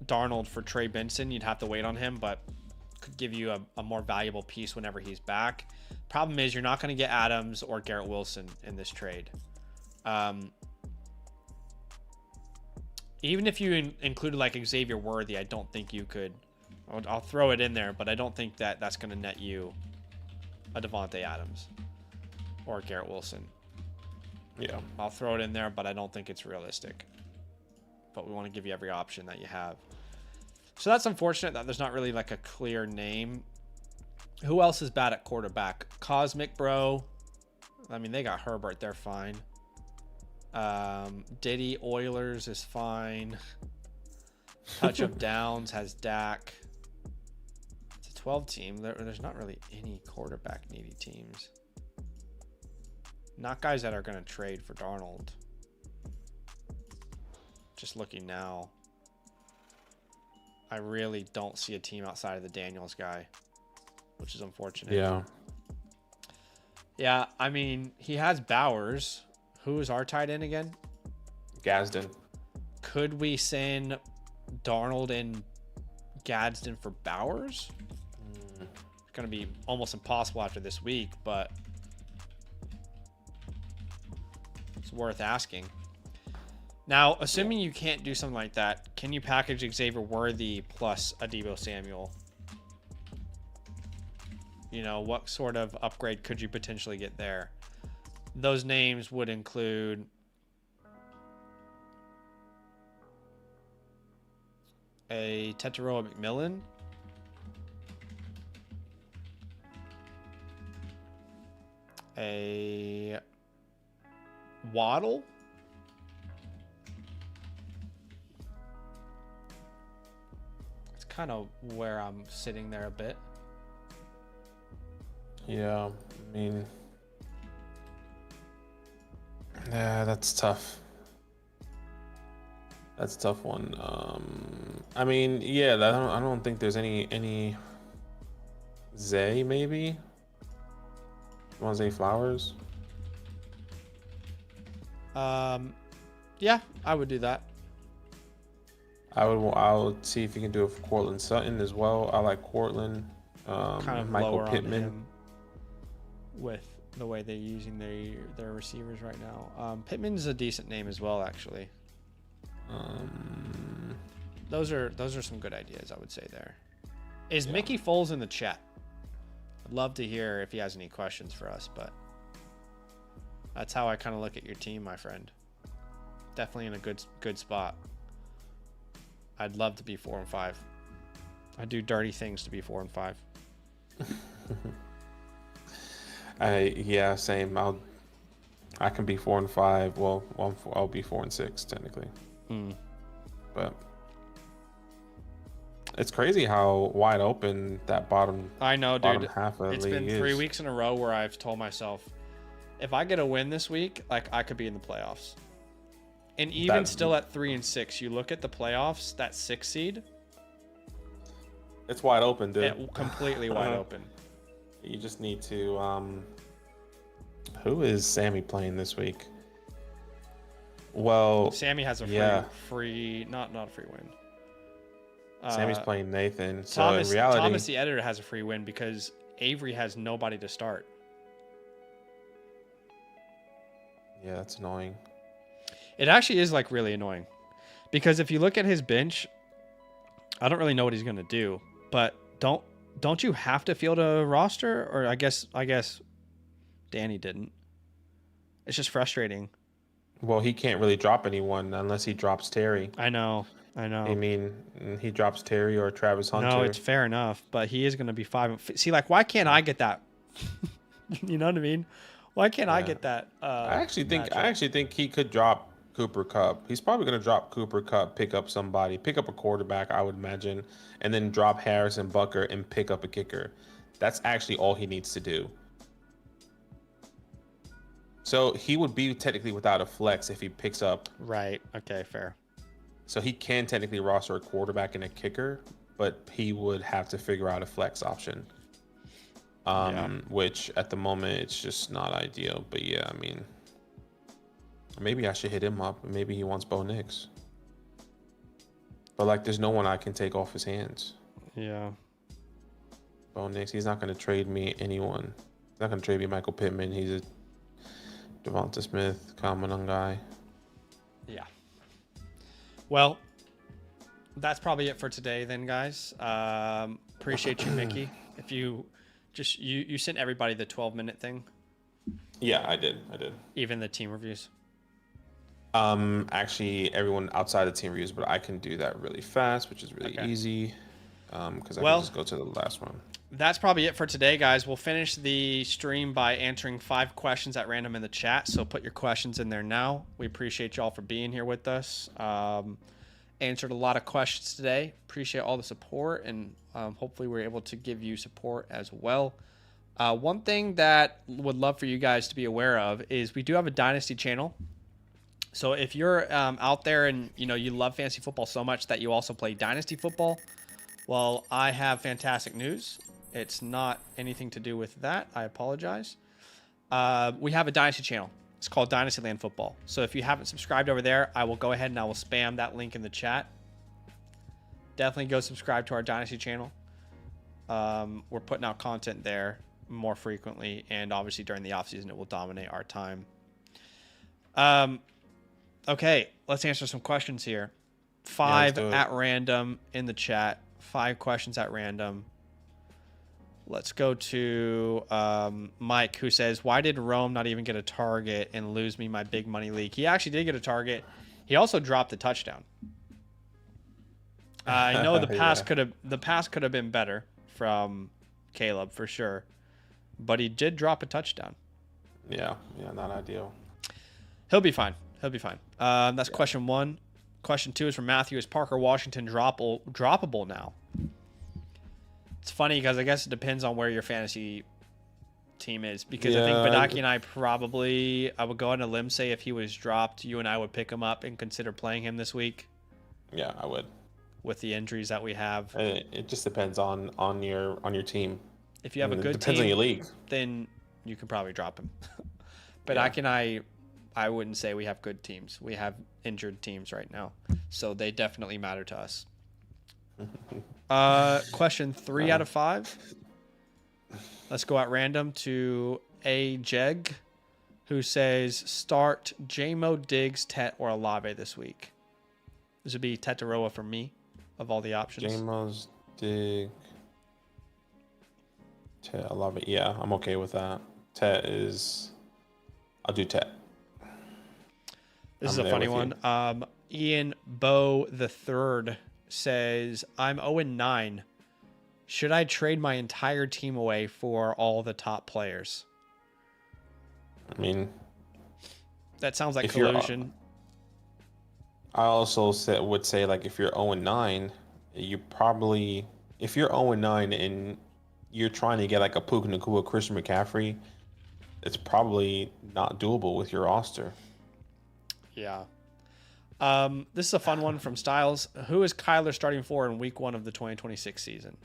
Darnold for Trey Benson. You'd have to wait on him, but could give you a more valuable piece whenever he's back. Problem is, you're not going to get Adams or Garrett Wilson in this trade. Even if you included like Xavier Worthy, I don't think you could. I'll throw it in there, but I don't think that's going to net you a Devontae Adams or Garrett Wilson. Yeah. I'll throw it in there, but I don't think it's realistic. But we want to give you every option that you have. So that's unfortunate that there's not really like a clear name. Who else is bad at quarterback? Cosmic Bro. I mean, they got Herbert. They're fine. Diddy Oilers is fine. Touch of Downs has Dak. It's a 12 team. There's not really any quarterback needy teams. Not guys that are going to trade for Darnold. Just looking now. I really don't see a team outside of the Daniels guy, which is unfortunate. Yeah. Yeah, I mean, he has Bowers. Who is our tight end again? Gadsden. Could we send Darnold and Gadsden for Bowers? It's going to be almost impossible after this week, but it's worth asking. Now, assuming you can't do something like that, can you package Xavier Worthy plus a Debo Samuel? What sort of upgrade could you potentially get there? Those names would include A Tetaroa McMillan. A Waddle. It's kind of where I'm sitting there a bit. Yeah, I mean, yeah, that's tough. That's a tough one. I mean, yeah, I don't think there's any Zay maybe. You want Zay Flowers? Yeah, I would do that. I would see if you can do it for Cortland Sutton as well. I like Cortland. Kind of Michael lower Pittman. on him with the way they're using their receivers right now. Pittman's a decent name as well, actually. Those are some good ideas, I would say there. Is Mickey Foles in the chat? I'd love to hear if he has any questions for us, but that's how I kind of look at your team, my friend. Definitely in a good spot. I'd love to be 4-5. I do dirty things to be 4-5. Yeah, same. I can be 4-5. Well, I'll be 4-6 technically. But it's crazy how wide open that bottom. I know, dude. Half of the it's league been 3 weeks in a row where I've told myself, if I get a win this week, like I could be in the playoffs. And even still at 3-6, you look at the playoffs, that 6 seed. It's wide open, dude. Completely wide open. You just need to. Who is Sammy playing this week? Well, Sammy has a free not a free win. Sammy's playing Nathan. So Thomas, in reality, Thomas the editor has a free win because Avery has nobody to start. Yeah, that's annoying. It actually is like really annoying because if you look at his bench, I don't really know what he's gonna do. But don't you have to field a roster? Or I guess Danny didn't. It's just frustrating. Well, he can't really drop anyone unless he drops Terry. I know. I mean, he drops Terry or Travis Hunter. No, it's fair enough, but he is going to be 5. See, like, why can't I get that? You know what I mean? Why can't I get that? I actually think he could drop Cooper Kupp. He's probably going to drop Cooper Kupp, pick up a quarterback, I would imagine, and then drop Harrison Butker and pick up a kicker. That's actually all he needs to do. So he would be technically without a flex if he picks up. Right. Okay, fair. So he can technically roster a quarterback and a kicker, but he would have to figure out a flex option. Which at the moment it's just not ideal. But yeah, I mean, maybe I should hit him up. Maybe he wants Bo Nix. But like, there's no one I can take off his hands. Yeah. Bo Nix, he's not going to trade me anyone. He's not going to trade me Michael Pittman. He's a Devonta Smith, common guy. Yeah. Well, that's probably it for today then, guys. Appreciate you, Mickey. If you just you sent everybody the 12-minute thing. Yeah, I did. Even the team reviews. Actually, everyone outside the team reviews, but I can do that really fast, which is really easy. Because I can just go to the last one. That's probably it for today, guys. We'll finish the stream by answering 5 questions at random in the chat. So put your questions in there now. We appreciate y'all for being here with us. Answered a lot of questions today. Appreciate all the support, and hopefully we're able to give you support as well. One thing that would love for you guys to be aware of is we do have a Dynasty channel. So if you're out there and you love fantasy football so much that you also play Dynasty football, well, I have fantastic news. It's not anything to do with that. I apologize. We have a Dynasty channel. It's called Dynastyland Football. So if you haven't subscribed over there, I will go ahead and I will spam that link in the chat. Definitely go subscribe to our Dynasty channel. We're putting out content there more frequently, and obviously during the offseason, it will dominate our time. Okay, let's answer some questions here. 5 at random in the chat. 5 questions at random. Let's go to Mike, who says, why did Rome not even get a target and lose me my big money league? He actually did get a target. He also dropped the touchdown. I know Yeah. the pass could have been better from Caleb for sure, but he did drop a touchdown. Yeah. Yeah. Not ideal. He'll be fine. He'll be fine. That's Yeah. question one. Question two is from Matthew. Is Parker Washington droppable now? It's funny because I guess it depends on where your fantasy team is. Because I think Yeah. Badaki and I would go on a limb say if he was dropped, you and I would pick him up and consider playing him this week Yeah. I would. with the injuries that we have. It just depends on your team. If you have a It good depends on team, your league. then you can probably drop him. Yeah. Badaki and I wouldn't say we have good teams. We have injured teams right now. So they definitely matter to us. Question 3 out of 5. Let's go at random to A Jeg, who says start JMO, Diggs, Tet, or Olave this week. This would be Tetaroa for me of all the options. Jamos, Dig, Tet. I love it. Yeah, I'm okay with that. I'll do Tet. This is I'm a there funny with one. Ian Bow the Third says I'm 0-9. Should I trade my entire team away for all the top players? I mean, That sounds like if you're- collusion. I also would say like if you're 0-9, you probably if you're 0-9 and you're trying to get like a Puka Nacua, Christian McCaffrey, it's probably not doable with your roster. Yeah. This is a fun one from Styles. Who is Kyler starting for in week 1 of the 2026 season?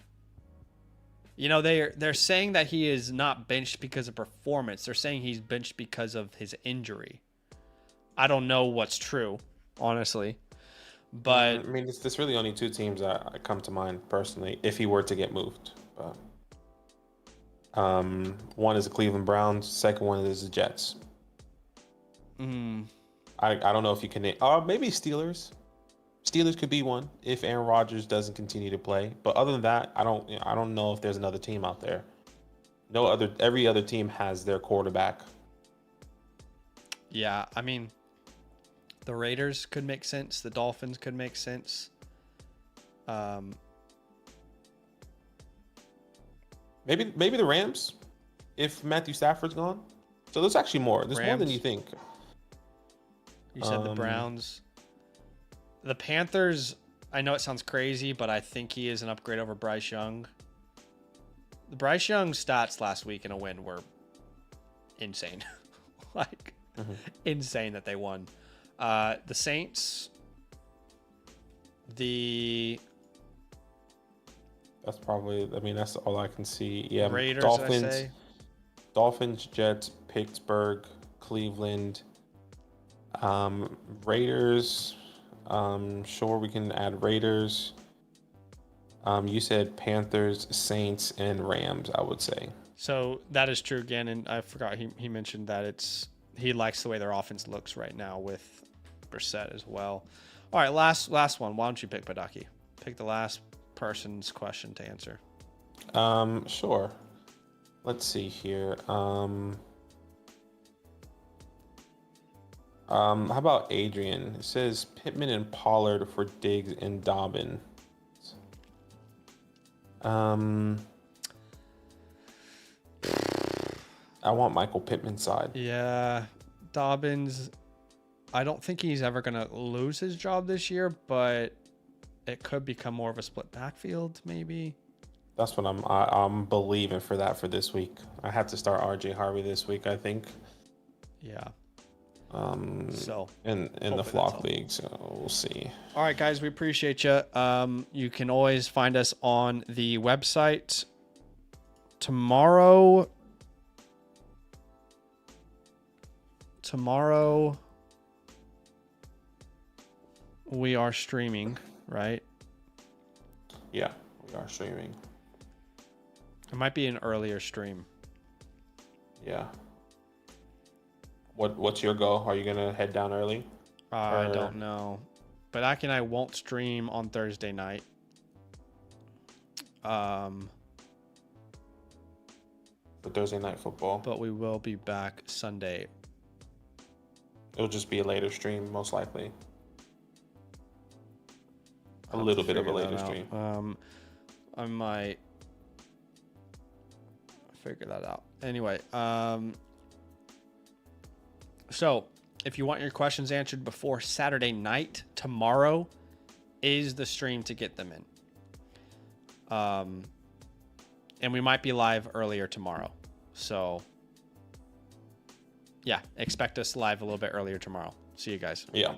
You know, they're saying that he is not benched because of performance. They're saying he's benched because of his injury. I don't know what's true, honestly. But I mean, there's really only two teams that come to mind personally if he were to get moved. But one is the Cleveland Browns. Second one is the Jets. I don't know if you can name. Maybe Steelers. Steelers could be one if Aaron Rodgers doesn't continue to play. But other than that, I don't know if there's another team out there. Every other team has their quarterback. yeah, I mean, the Raiders could make sense. The Dolphins could make sense. Maybe the Rams, if Matthew Stafford's gone. So there's actually more. There's more than Rams. you think. You said the Browns. The Panthers, I know it sounds crazy, but I think he is an upgrade over Bryce Young. The Bryce Young stats last week in a win were insane. Insane that they won. The Saints, That's probably. I mean, that's all I can see. Yeah, Raiders, I say. Dolphins, Jets, Pittsburgh, Cleveland, Raiders. Sure, we can add Raiders. You said Panthers, Saints, and Rams, I would say. So that is true again, and I forgot he mentioned that he likes the way their offense looks right now with Brissett as well. All right, last one. Why don't you pick Badaki? Pick the last person's question to answer. Sure. Let's see here. How about Adrian? It says Pittman and Pollard for Diggs and Dobbin. I want Michael Pittman's side. Yeah, Dobbins. I don't think he's ever gonna lose his job this year, but it could become more of a split backfield, maybe. That's what I'm believing for that for this week. I have to start RJ Harvey this week, I think. Yeah. So in the flock league, so we'll see. All right, guys, we appreciate you. You can always find us on the website. Tomorrow we are streaming, right? Yeah, we are streaming. It might be an earlier stream. Yeah. What's your goal? Are you gonna head down early? I don't know, but Aki and I won't stream on Thursday night. For Thursday night football. But we will be back Sunday. It'll just be a later stream, most likely. a little bit of a later stream. I might figure that out. Anyway, so if you want your questions answered before Saturday night, tomorrow is the stream to get them in. And we might be live earlier tomorrow. So yeah, expect us live a little bit earlier tomorrow. See you guys. Yeah.